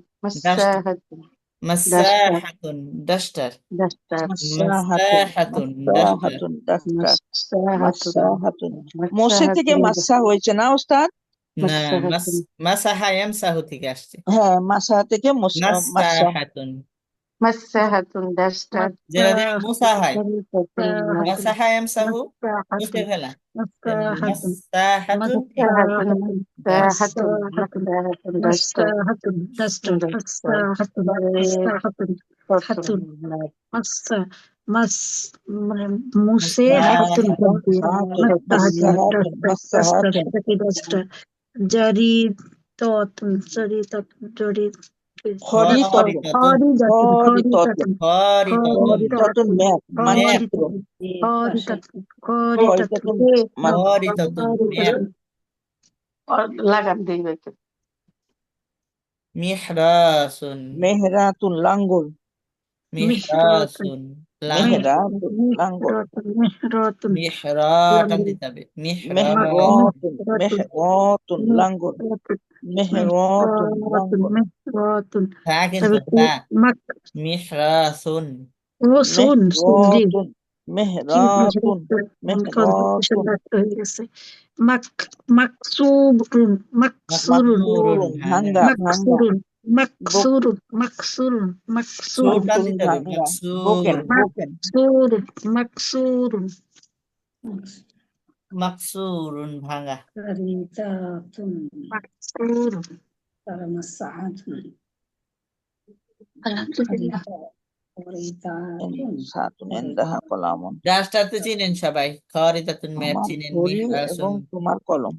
ডাস্টার। মাসাহাতুন, ডাস্টার, মাসাহাতুন, ডাস্টার। ডাস্টার, মাসাহাতুন, ডাস্টার। মাসাহাতুন ডাক্তার। মাসাহাতুন, মাসাহাতুন। মোসে থেকে মাসাহাতুন, মাসা হয়েছে না ওস্তাদ? না, মাসাহাতুন, মাসাহা ইয়ামসাহু থেকে আসছে। হ্যাঁ, মাসা থেকে মাসা। মাসাহাতুন, মাসাহাতুন, ডাস্টার, যেটা দিয়ে মুসা হয়। মাসাহাতুন, মাসাহা ইয়ামসাহু, মুছে ফেলা। মাসাহাতুন, মাসাহাতুন, মাসাহাতুন, ডাস্টার। মাসাহাতুন, ডাস্টার, মাসাহাতুন, ডাস্টার, ডাস্টার, মাসাহাতুন, মাসাহাতুন, হাতুন, মাসা মাস মানে মুসে হাতুন মাসাহাতুন, মাসাহাতুন, মাসাহাতুন। ডাস্টার, জারি ততুন, জারি ততুন, জারি খরিততুন। খরিদাতুন, খরিততুন। খরিদাতুন, খরিততুন ম্যাপ, মানচিত্র। খরিদাতুন, খরিততুন খরিতাতুন, ম্যাপ। লাগাম দিই ভাইকে। মিহরাসুন, মেহরাতুন লাঙ্গল। মিহরাসুন, মেহরাতুন লাঙ্গল। মেহরাতুন, মিহরা টান দিতে হবে। মেহরাতুন, মেহরাতুন লাঙ্গল। মেহরাতুন লাঙ্গল। মেহরাতুন। তা কিন্তু তবে তা মাক মিহরাসুন। ও শুন জি মেহরাতুন, মেহরাতুন, মেহরাতুন। হয়ে গেছে। মাক মাকসুরুন, মাকসুরুন, মাকসুরুন, ভাঙ্গা, ভাঙ্গা। মাকসুরুন, মাকসুরুন, মাকসুরুন, সুর মাকসুরুন, টান মাকসুর দিতে হবে। ভাঙ্গা। Broken, broken. মাকসুরুন, মাকসুরুন। মাকসুরুন, ভাঙা। মাকসুরুন। আলহামদুলিল্লাহ। সাতুন ইনদাহা কলামুন। ডাস্টার তো চিনেন সবাই, খরিতাতুন ম্যাপ আমার চিনেন, ঘড়ি মিহরাসুন। এবং তোমার কলম।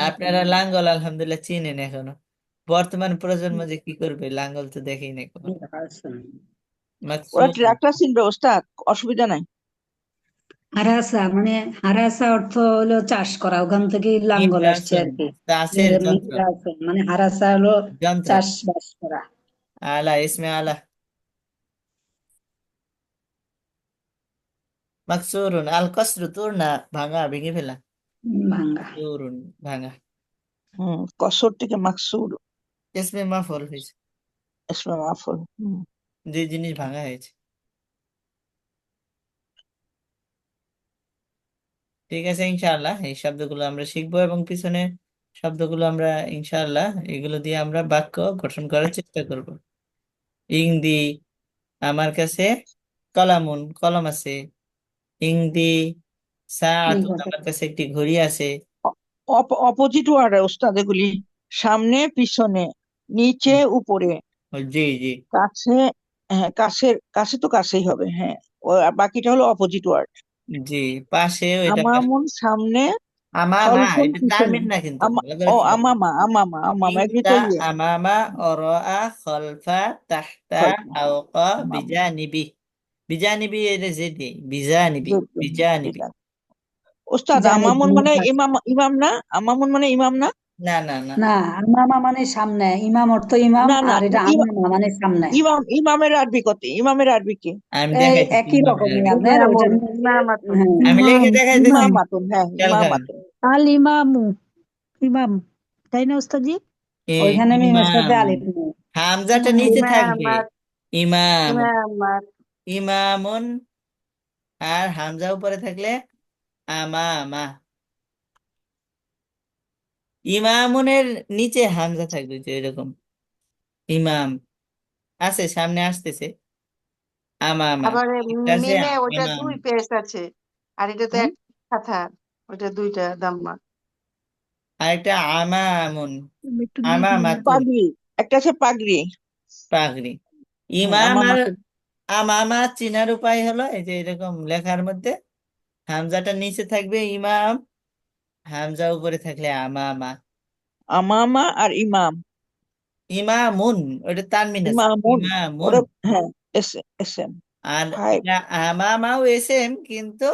আপনারা লাঙ্গল আলহামদুলিল্লাহ চিনেন এখনো। বর্তমান প্রজন্ম যে কি করবে, লাঙ্গল তো দেখেই নাই কখনো। ওরা মাকসুর, ট্রাক্টর চিনবে ওস্তাদ, অসুবিধা নাই। হারাসা মানে হারাসা অর্থ হলো চাষ করা, ওখান থেকে লাঙ্গল আসছে আর মিহরাসুন, কি। চাষের যন্ত্র, মানে হারাসা হলো যন্ত্র। চাষবাস করা। আলা, ইসমে আলা। মাকসুরুন, আল কসরু তোর না, ভাঙা, ভেঙে ফেলা। ভাঙ্গা। মাকসুরুন, ভাঙা। কসর থেকে মাকসুর। ইসমে মাফউল হয়েছে, ইসমে মাফুল। যে জিনিস ভাঙা হয়েছে। ঠিক আছে, ইনশাআল্লাহ এই শব্দগুলো আমরা শিখবো এবং পিছনে শব্দগুলো আমরা ইনশাআল্লাহ এগুলো দিয়ে আমরা বাক্য গঠন করার চেষ্টা করব। ইংদি, আমার কাছে কলামুন, কলম আছে। ইংদি সাআতুন, আমার কাছে একটি ঘড়ি আছে। অপোজিট ওয়ার্ড ওস্তাদ এগুলি, সামনে পিছনে, নিচে উপরে, জি জি কাছে। হ্যাঁ, কাছের কাছে তো কাছেই হবে, হ্যাঁ। আর বাকিটা হলো অপোজিট ওয়ার্ড। জি, পাশে এটা পাশে। আমামুন সামনে, আমামা, খলফুন এটা পিছনে। টার্মিন না কিন্তু, আমা ভালো করে ও খেয়াল করুন। আমামা, আমামা, আমামা এগুলি ইংদা, তো ইয়ে। আমামা, অরআ, খলফা, তাহতা, খলফ, ফাওকা, আমামা। বিজানিবি। বিজানিবি এটা জেদি, বিজানিবি, বিজানিবি। ওস্তাদ জানি আমামুন মানে ইমাম, ইমাম না? আমামুন মানে ইমাম না? না না না, না, আমামা মানে সামনে, ইমাম অর্থ ইমাম, না না, আর এটা আমামা মানে সামনে। ইমাম, ইমামের আরবি কত? ইমামের আরবি কি? আমি এই দেখাইতেছি একই ইমামের রকমই আরবি। আপনার ওইটা। ইমামাতুন, হ্যাঁ, আমি লিখে দেখাইতেছি, ইমামাতুন, হ্যাঁ, খেয়াল করেন। ইমামাতুন। আল ইমামু, ইমাম, তাই না ওস্তাদজি? ওইখানে মিমের সাথে ইমাম, আলিফ নেই। হামজাটা নিচে থাকবে। ইমামাত, ইমাম, ইমামাত, ইমামুন, আর হামজা উপরে থাকলে আমামা। ইমামুনের নিচে হামজা থাকবে, যে এরকম ইমাম আছে, সামনে আসতেছে। আমামা আবার একটা আছে মিমে ওইটা আমাম। 2 পেশ আছে, আর এটা তো হুম? এক কথা, ওইটা 2টা দাম্মা। আর একটা আমামুন, তুমি একটু নিয়ে দিও না। আমামাতুন, পাগড়ি, একটা আছে পাগড়ি। পাগড়ি। হ্যাঁ, ইমাম আমার আর মাকে আমামা চিনার উপায় হলো এই যে এরকম লেখার মধ্যে হামজাটা নিচে থাকবে ইমাম, হামজা উপরে থাকলে আমামা। আমামা আর ইমাম। ইমামুন, ওটা তানমিন আছে, ইমামুন, ইমামুন। ওরা হ্যাঁ, এস এস এম আর 5। এটা আমামাও এসএম, কিন্তু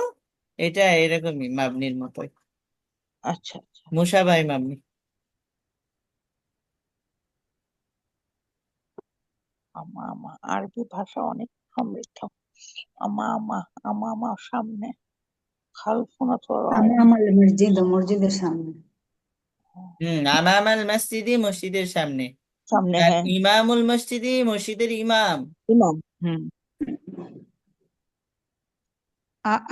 এটা এরকমই মাবনির মতোই, আচ্ছা আচ্ছা। মুসাবাই মাবনি। আমামা আরবি ভাষা অনেক সমৃদ্ধ। আমামা, আমামা সামনে, খালফুনা তো আমার মসজিদের সামনে। আমামাল মসজিদি, মসজিদের সামনে। সামনে, আর হ্যাঁ, ইমামুল মসজিদি, মসজিদের ইমাম। ইমাম। হুম।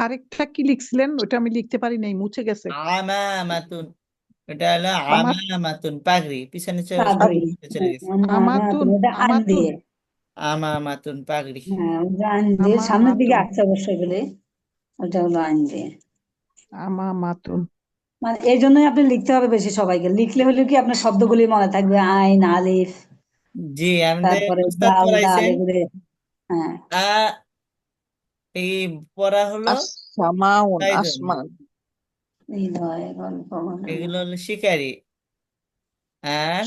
আরেকটা কি লিখছিলেন? ওটা আমি লিখতে পারি নাই, মুছে গেছে। আমামাতুন, এটা হলো আমার আমামাতুন, পাগড়ি, পিছনে পাগড়ি, চলে গেছে। আমাতুন, ওটা আইন আমাতুন, দিয়ে। আমামাতুন, পাগড়ি। হ্যাঁ, ওটা আইন দিয়ে সামনের দিকে আমামাতুন, আসছে অবশ্য এগুলি, ওটা হলো আইন দিয়ে। আমামাতুন। মানে এই জন্যই আপনি লিখতে হবে বেশি সবাইকে, লিখলে হলে কি আপনার শব্দগুলি মনে থাকবে, আইন, আলিফ, জি, আমাদের তারপরে উস্তাদ দাল, দাল পড়াইছেন। এগুলি। হ্যাঁ, এই পড়া হলো আসসামাউন, কয়জন, আসমান। হৃদয় গল্প এগুলো হলো শিকারী। আর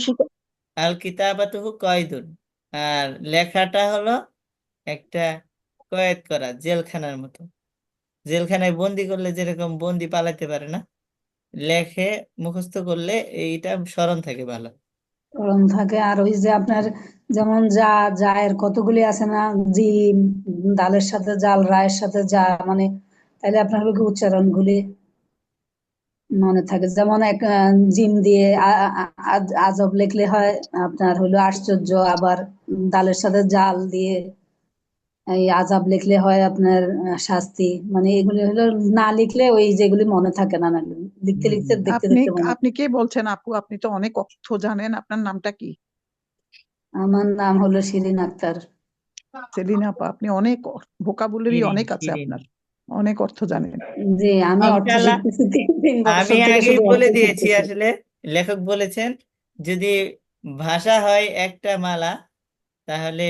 আল কিতাবাতুহু কয়দুন, আর লেখাটা হলো একটা কয়েদ করা, জেলখানার মতো। জেলখানায় বন্দি করলে যেরকম বন্দি পালাতে পারে না, লেখে মুখস্থ করলে এইটা স্মরণ থাকে ভালো। গরম থাকে। আর ওই যে আপনার যেমন জায়ের কতগুলি আছে না, জিম, দালের সাথে জাল, রায়ের সাথে যা, মানে তাহলে আপনার হলো কি উচ্চারণ গুলি মনে থাকে। যেমন এক জিম দিয়ে আজব লিখলে হয় আপনার হলো আশ্চর্য, আবার দালের সাথে জাল দিয়ে এই আজাব লিখলে হয় আপনার শাস্তি। মানে এগুলি হলো না লিখলে ওই যেগুলি মনে থাকে না, না লিখতে লিখতে দেখতে আপনি দেখতে মনে। আপনি কে বলছেন আপু? আপনি তো অনেক অর্থ জানেন, আপনার নামটা কি? আমার নাম হলো শিরিন আক্তার। সেলিনা আপা, আপনি অনেক ভোকাবুলারি শিরিন, অনেক আছে শিরিন। আপনার, অনেক অর্থ জানেন। জি, আমি অর্থ ইনশাআল্লাহ, শিখতেছি 3 আমি বছর থেকে, আগেই শুধু বলে অর্থ দিয়েছি শিখতেছি। আসলে, লেখক বলেছেন যদি ভাষা হয় একটা মালা, তাহলে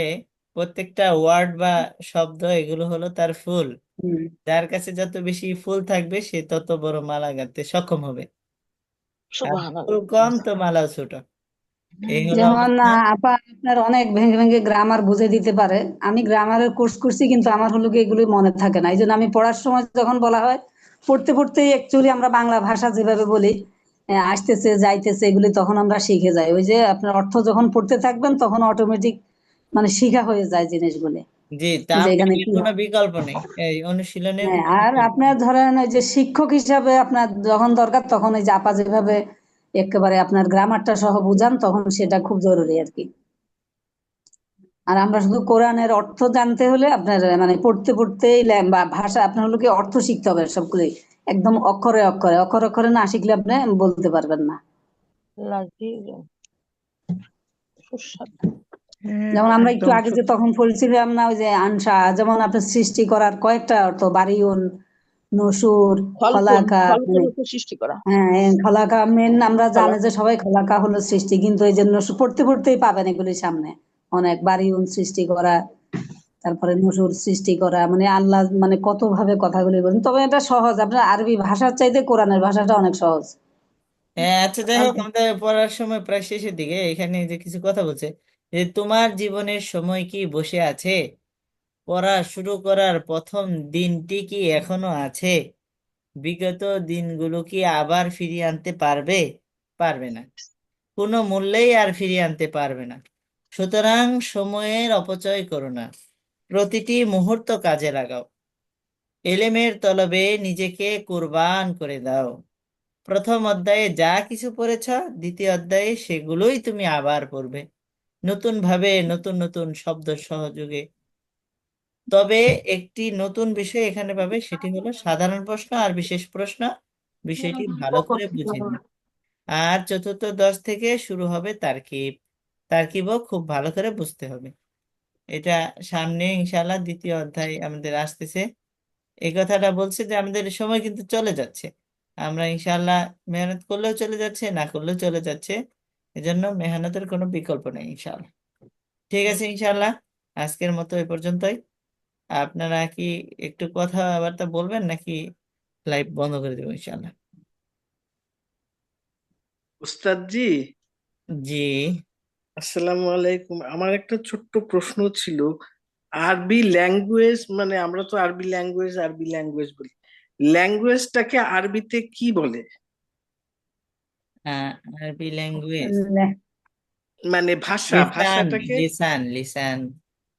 প্রত্যেকটা ওয়ার্ড বা শব্দ এগুলো হলো তার ফুল। হুম। যার কাছে যত বেশি ফুল থাকবে সে তত বড় মালা গাঁথতে সক্ষম হবে, আর ফুল কম তো মালা ছোট। এই হলো যেমন অবস্থা। আপা আপনার অনেক ভেঙে ভেঙে গ্রামার বুঝে দিতে পারে। আমি গ্রামারের কোর্স করছি, কিন্তু আমার হলো কি এগুলো মনে থাকে না। এই জন্য আমি পড়ার সময় যখন বলা হয়, পড়তে পড়তে অ্যাকচুয়ালি আমরা বাংলা ভাষা যেভাবে বলি আসতেছে যাইতেছে এগুলি, তখন আমরা শিখে যাই। ওই যে আপনার অর্থ যখন পড়তে থাকবেন তখন অটোমেটিক মানে শিখা হয়ে যায় জিনিসগুলি, জি, তা যে এখানে এর কি কোনো হয়। বিকল্প নেই, এই অনুশীলনের হ্যাঁ, কোনো আর বিকল্প আপনার নেই। ধরেন ওই যে শিক্ষক হিসাবে আপনার যখন দরকার, তখন ওই যে আপা যেভাবে একেবারে আপনার গ্রামারটা সহ বুঝান, তখন সেটা খুব জরুরি আর কি। আর আমরা শুধু কোরআনের অর্থ জানতে হলে আপনার মানে পড়তে পড়তেই বা ভাষা আপনার হলো কি অর্থ শিখতে হবে সবগুলি, একদম অক্ষরে অক্ষরে, অক্ষরে অক্ষরে না শিখলে আপনি বলতে পারবেন না। হ্যাঁ, যেমন আমরা একটু একদম আগে যে সত্যি। তখন বলছিলাম না, ওই যে আনসা, যেমন আপনার সৃষ্টি করার কয়েকটা অর্থ, বারিউন, নসুর, খলকুন, খলাকা, খলকুন মানে হচ্ছে সৃষ্টি করা। হ্যাঁ খলাকা মেন, আমরা জানে যে খলাকুন। সবাই খলাকা হলো সৃষ্টি, কিন্তু এই জন্য পড়তে পড়তেই পাবেন এগুলির সামনে অনেক। বারিউন সৃষ্টি করা, তারপরে নসুর সৃষ্টি করা, মানে আল্লাহ মানে কত ভাবে কথাগুলি বলেন। তবে এটা সহজ, আপনার আরবি ভাষার চাইতে কোরআনের ভাষাটা অনেক সহজ। হ্যাঁ, আচ্ছা, যাই হোক, আমাদের পড়ার সময় প্রায় শেষের দিকে। এখানে যে কিছু কথা বলছে যে তোমার জীবনের সময় কি বসে আছে, পড়া শুরু করার প্রথম দিনটি কি এখনো আছে, বিগত দিনগুলো কি আবার ফিরিয়ে আনতে পারবে? পারবে না, কোনো মূল্যেই আর ফিরিয়ে আনতে পারবে না। সুতরাং সময়ের অপচয় করো না, প্রতিটি মুহূর্ত কাজে লাগাও, এলেমের তলবে নিজেকে কুরবান করে দাও। প্রথম অধ্যায়ে যা কিছু পড়েছ, দ্বিতীয় অধ্যায়ে সেগুলোই তুমি আবার পড়বে, নতুন ভাবে, নতুন নতুন শব্দ সহযোগে। তবে একটি নতুন বিষয় এখানে পাবে, সেটি হলো সাধারণ প্রশ্ন আর বিশেষ প্রশ্ন। বিষয়টি ভালো করে বুঝে নিন। আর চতুর্থ 10 থেকে শুরু হবে তারকিব। তারকিবও খুব ভালো করে বুঝতে হবে। এটা সামনে ইনশাআল্লাহ দ্বিতীয় অধ্যায় আমাদের আসতেছে। এই কথাটা বলছে যে আমাদের সময় কিন্তু চলে যাচ্ছে, আমরা ইনশাআল্লাহ মেহনত করলেও চলে যাচ্ছে, না করলেও চলে যাচ্ছে, এজন্য মেহনতের কোনো বিকল্প নেই ইনশাআল্লাহ। ঠিক আছে ইনশাআল্লাহ, আজকের মতো এ পর্যন্তই। আপনারা কি একটু কথাবার্তা বলবেন নাকি লাইভ বন্ধ করে দেবো ইনশাআল্লাহ? উস্তাদ জি, জি, আসসালামু আলাইকুম। আমার একটা ছোট্ট প্রশ্ন ছিল। আরবি ল্যাঙ্গুয়েজ, মানে আমরা তো আরবি ল্যাঙ্গুয়েজ বলি, ল্যাঙ্গুয়েজটাকে আরবিতে কি বলে? আরবি ল্যাঙ্গুয়েজ মানে লিসান, ভাষাটাকে লিসান, লিসান,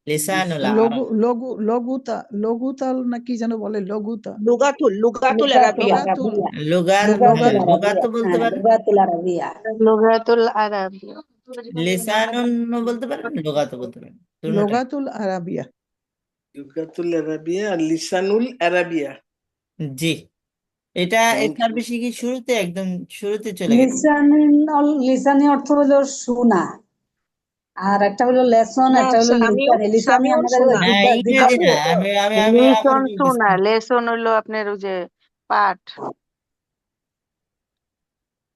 লিসানুল লঘু আরব। লঘু লঘুতাল না কি যেন বলে, লঘুতা লুগাতুল আরাবিয়া। লগাতুল লুগাত, লুগাতুল লুগাত আরাবিয়া, বলতে হ্যাঁ পারেন, লুগাতুল আরাবিয়া। লুগাতুল আরাবিয়া। লিসানুন বলতে পারেন, লুগাত বলতে পারেন, দুটোটাই। লগাতুল আরাবিয়া। লুগাতুল আরাবিয়া আর লিসানুল আরাবিয়া। জি, এটা থ্যাংক ইউ। বেশি কি শুরুতে, একদম শুরুতে চলে গেছে। লিসানি অর্থ হলো শোনা, আর একটা হলো লেসন, না, একটা হলো লিসানি। লিসানি সামিউল আমাদের শোনা। না, ইংরেজি জিজ্ঞাসা। না, আমি আমি আমি আবার লিসন বলতেছি। শোনা, লেসন হলো আপনার ওই যে পাঠ,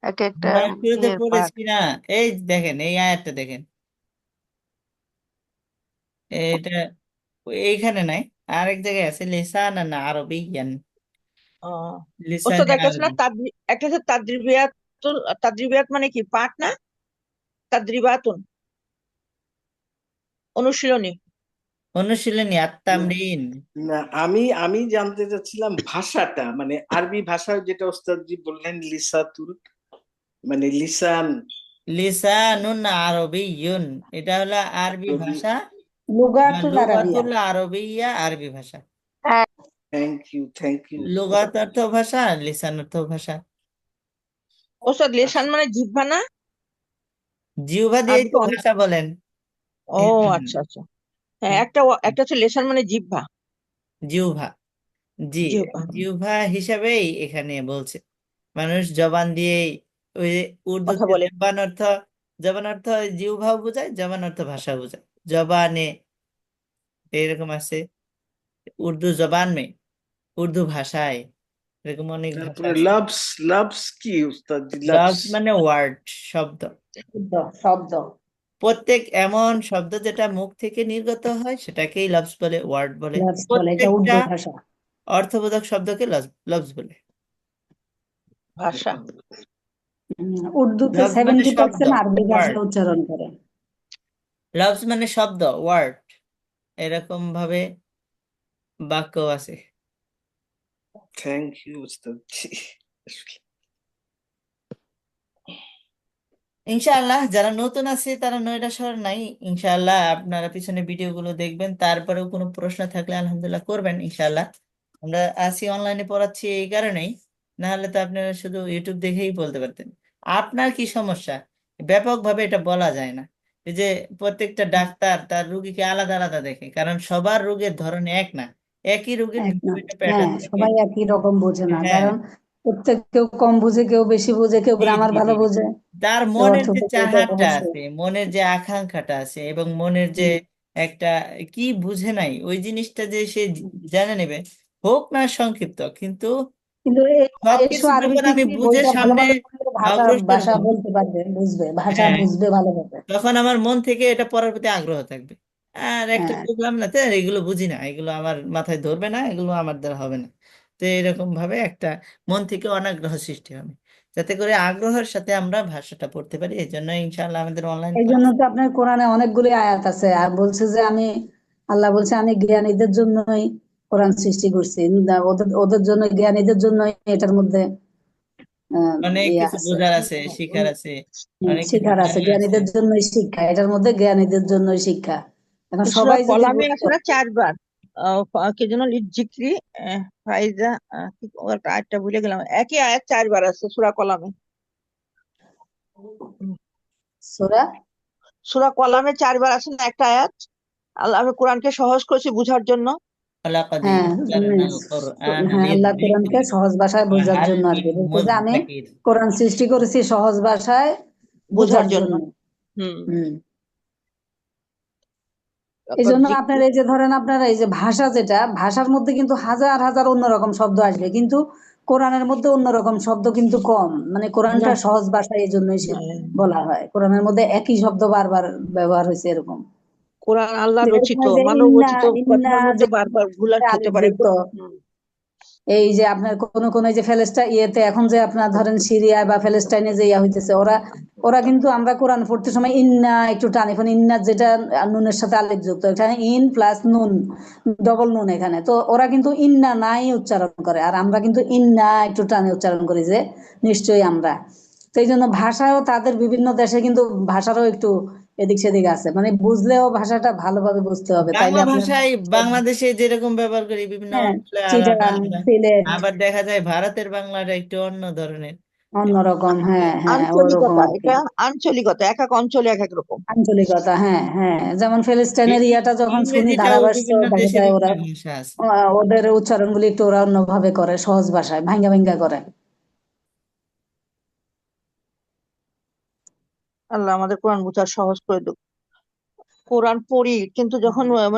এক একটা আমরা শুরুতে ইয়ের পাঠ। পড়েছি না, এই দেখেন এই আয়াতটা দেখেন, এটা এইখানে নাই, আরেক জায়গায় আছে, লিসান না আরবিয়ান, লিসান ওস্তাদ একটা আছে না আরবি। একটা আছে তাদরিবিয়াত মানে কি পাঠ না? তাদরিবাতুন অনুশীলনী। অনুশীলনী, আত্মামরিন। না, আমি জানতে চাচ্ছিলাম ভাষাটা, মানে আরবি ভাষা যেটা ওস্তাদজি বললেন লিসাতুল, মানে লিসান লিসানুন আরবিয়ুন, এটা হলো আরবি আরবি। ভাষা বা লুগাতুল আরাবিয়া। লুগাতুল আরবিয়া, আরবি ভাষা। Thank you. লুগাত অর্থ ভাষা, লিসান অর্থ ভাষা। ওস্তাদ লেসান মানে জিহ্বা না? জিহ্বা দিয়ে আরবি তো তো অনেক। ভাষা বলেন। ও এই জন্য। আচ্ছা আচ্ছা, হ্যাঁ একটা হচ্ছে লেসান মানে জিহ্বা। জিহ্বা, জি, জিহ্বা। জিহ্বা হিসাবেই এখানে বলছে। মানুষ জবান দিয়েই, ওই যে কথা উর্দুতে বলে। জবান অর্থ জিহ্বাও বোঝায়, জবান অর্থ ভাষা বোঝায়, জবানে এরকম আছে, উর্দু জবান মে, উর্দু ভাষায়, এরকম অনেক ভাষা তারপরে আছে। লাভস কি উস্তাদজি? লফজ মানে ওয়ার্ড, শব্দ। শব্দ। প্রত্যেক এমন শব্দ যেটা মুখ থেকে নির্গত হয় সেটাকেই লফজ বলে, ওয়ার্ড বলে। লফজ বলে, এটা প্রত্যেকটা উর্দু ভাষা। অর্থবোধক শব্দকে লফজ বলে। ভাষা। উর্দুতে লফজ মানে শব্দ, 70% আরবি ভাষা ওয়ার্ড। উচ্চারণ করে। লফজ মানে শব্দ, ওয়ার্ড, এরকম ভাবে বাক্য আছে। থ্যাংক ইউ উস্তাদজি। ইনশাআল্লাহ যারা নতুন আছে তারা নয়টা শহর নাই, ইনশাআল্লাহ আপনারা পিছনে ভিডিওগুলো দেখবেন, তারপরেও কোনো প্রশ্ন থাকলে আলহামদুলিল্লাহ করবেন ইনশাআল্লাহ। আমরা আছি অনলাইনে পড়াচ্ছি এই কারণেই, না হলে তো আপনারা শুধু ইউটিউব দেখেই বলতে পারতেন। আপনার কি সমস্যা ব্যাপকভাবে এটা বলা যায় না, এই যে প্রত্যেকটা ডাক্তার তার রুগীকে আলাদা আলাদা দেখে, কারণ সবার রোগের ধরন এক না, একই রোগের এক না, বিভিন্ন হ্যাঁ, প্যাটার্ন থাকে। সবাই একই রকম বোঝে না, হ্যাঁ, কারণ প্রত্যেক কেউ কম বুঝে, কেউ বেশি বুঝে, কেউ জি গ্রামার জি ভালো জি, বোঝে, তার কেউ মনের অর্থ যে বোঝে, এটা চাহাতটা অবশ্যই। আছে, মনের যে আকাঙ্ক্ষাটা আছে, এবং মনের যে একটা কি বুঝে নাই ওই জিনিসটা যে সে জেনে নেবে, হোক না সংক্ষিপ্ত, কিন্তু কিন্তু এসো সবকিছু আরবি যখন আমি শিখলে বুঝে বইটা সামনে ভালোভাবে পড়লে ভাষা অগ্রসর ভাষা হব, বলতে পারবে, বুঝবে, ভাষা হ্যাঁ, বুঝবে ভালোভাবে। তখন আমার মন থেকে এটা পড়ার প্রতি আগ্রহ থাকবে। আর একটা হ্যাঁ, বুঝলাম না তো, এগুলো বুঝি না, এগুলো আমার মাথায় ধরবে না, এগুলো আমার দ্বারা হবে না, তো এরকম ভাবে একটা মন থেকে অনাগ্রহ সৃষ্টি হবে, যাতে করে আগ্রহের সাথে আমরা ভাষাটা পড়তে পারি। এই জন্য ইনশাআল্লাহ আমাদের অনলাইন এই জন্য ক্লাস। তো আপনার কোরআনে অনেকগুলি আয়াত আছে, আর বলছে যে আল্লাহ বলছে আমি জ্ঞানীদের জন্যই কোরআন সৃষ্টি করছি, ওদের ওদের জন্য, জ্ঞানীদের জন্যই এটার মধ্যে অনেক ইয়ে কিছু আছে, বোঝার আছে, শিখার আছে, অনেক কিছু শিখার আছে, জানার আছে। জ্ঞানীদের জন্যই শিক্ষা, এটার মধ্যে জ্ঞানীদের জন্যই শিক্ষা। এখন সূরা সবাই যদি কলামে আছে বুঝতো। না 4 বার, কি যেন জিক্রি, ফাইজা, কি ওটা আয়াতটা ভুলে গেলাম, একই আয়াত 4 বার আছে সূরা কলামে। সূরা সূরা কলামে 4 বার আছে না একটা আয়াত, আল্লাহ আমি কোরআনকে সহজ করেছি বুঝার জন্য। ওয়ালাকাদ হ্যাঁ, ইয়াসসারনাল কুরআনা হ্যাঁ, আল্লাহ কোরআনকে লিযিকরি সহজ ভাষায় বোঝার ফাহাল জন্য আর কি মিন বলছে যে আমি মুদ্দাকির। কোরআন সৃষ্টি করেছি সহজ ভাষায় বুঝার বোঝার জন্য। জন্য। হুম। হুম। এই জন্য জিক্রি আপনার এই যে ধরেন আপনার এই যে ভাষা, যেটা ভাষার মধ্যে কিন্তু হাজার হাজার অন্যরকম শব্দ আসবে, কিন্তু কোরআনের মধ্যে অন্যরকম শব্দ কিন্তু কম। মানে না কোরআনটা সহজ ভাষা, এই জন্যই বলা হয় কোরআনের মধ্যে একই শব্দ বারবার ব্যবহার হয়েছে এরকম। কোরআন আল্লাহ যে রচিত, এখানে যে মানব ইন্না রচিত ইন্না কথার মধ্যে যে বারবার ভুল হতে পারে আলিফযুক্ত, এই যে আপনার কোন কোন এই যে ইয়েতে এখন যে আপনার ধরেন সিরিয়া বা প্যালেস্টাইনে যে ইয়া হইতেছে, ওরা ওরা কিন্তু আমরা কোরআন পড়তে সময় ইন্না একটু টান, এখন ইন্না যেটা নুনের সাথে আলিফ যুক্ত, এখানে ইন প্লাস নুন, ডবল নুন এখানে, তো ওরা কিন্তু ইন্না নাই উচ্চারণ করে, আর আমরা কিন্তু ইন্না একটু টানে উচ্চারণ করি, যে নিশ্চয়ই আমরা। তো এই জন্য ভাষাও তাদের বিভিন্ন দেশে কিন্তু ভাষারও একটু এদিক সেদিক আছে, মানে বুঝলেও ভাষাটা ভালোভাবে বুঝতে হবে, তাইলে বাংলা আপনার ভাষায় বাংলাদেশে যেরকম ব্যবহার করি বিভিন্ন হ্যাঁ অঞ্চলে আলাদা চিটাগাং, আলাদা। সিলেট আবার দেখা যায় ভারতের বাংলাটা একটু অন্য ধরনের। অন্যরকম, হ্যাঁ হ্যাঁ ওরকম আঞ্চলিকতা, আর কি, এটা আঞ্চলিকতা, এক এক অঞ্চলে এক এক রকম। আঞ্চলিকতা। হ্যাঁ হ্যাঁ, যেমন ফিলিস্তিনের ইয়াটা যখন শুনি ইংরেজিটাও ধারাভাষ্য বিভিন্ন দেশে ভাষায়, ওরা বিভিন্ন ভাষা আছে। ওদের উচ্চারণগুলি একটু ওরা অন্যভাবে করে, সহজ ভাষায় ভাঙ্গা ভাঙ্গা করে। আল্লাহ আমাদের কোরআন বোঝা সহজ করে দিক। কোরআন পড়ি কিন্তু যখন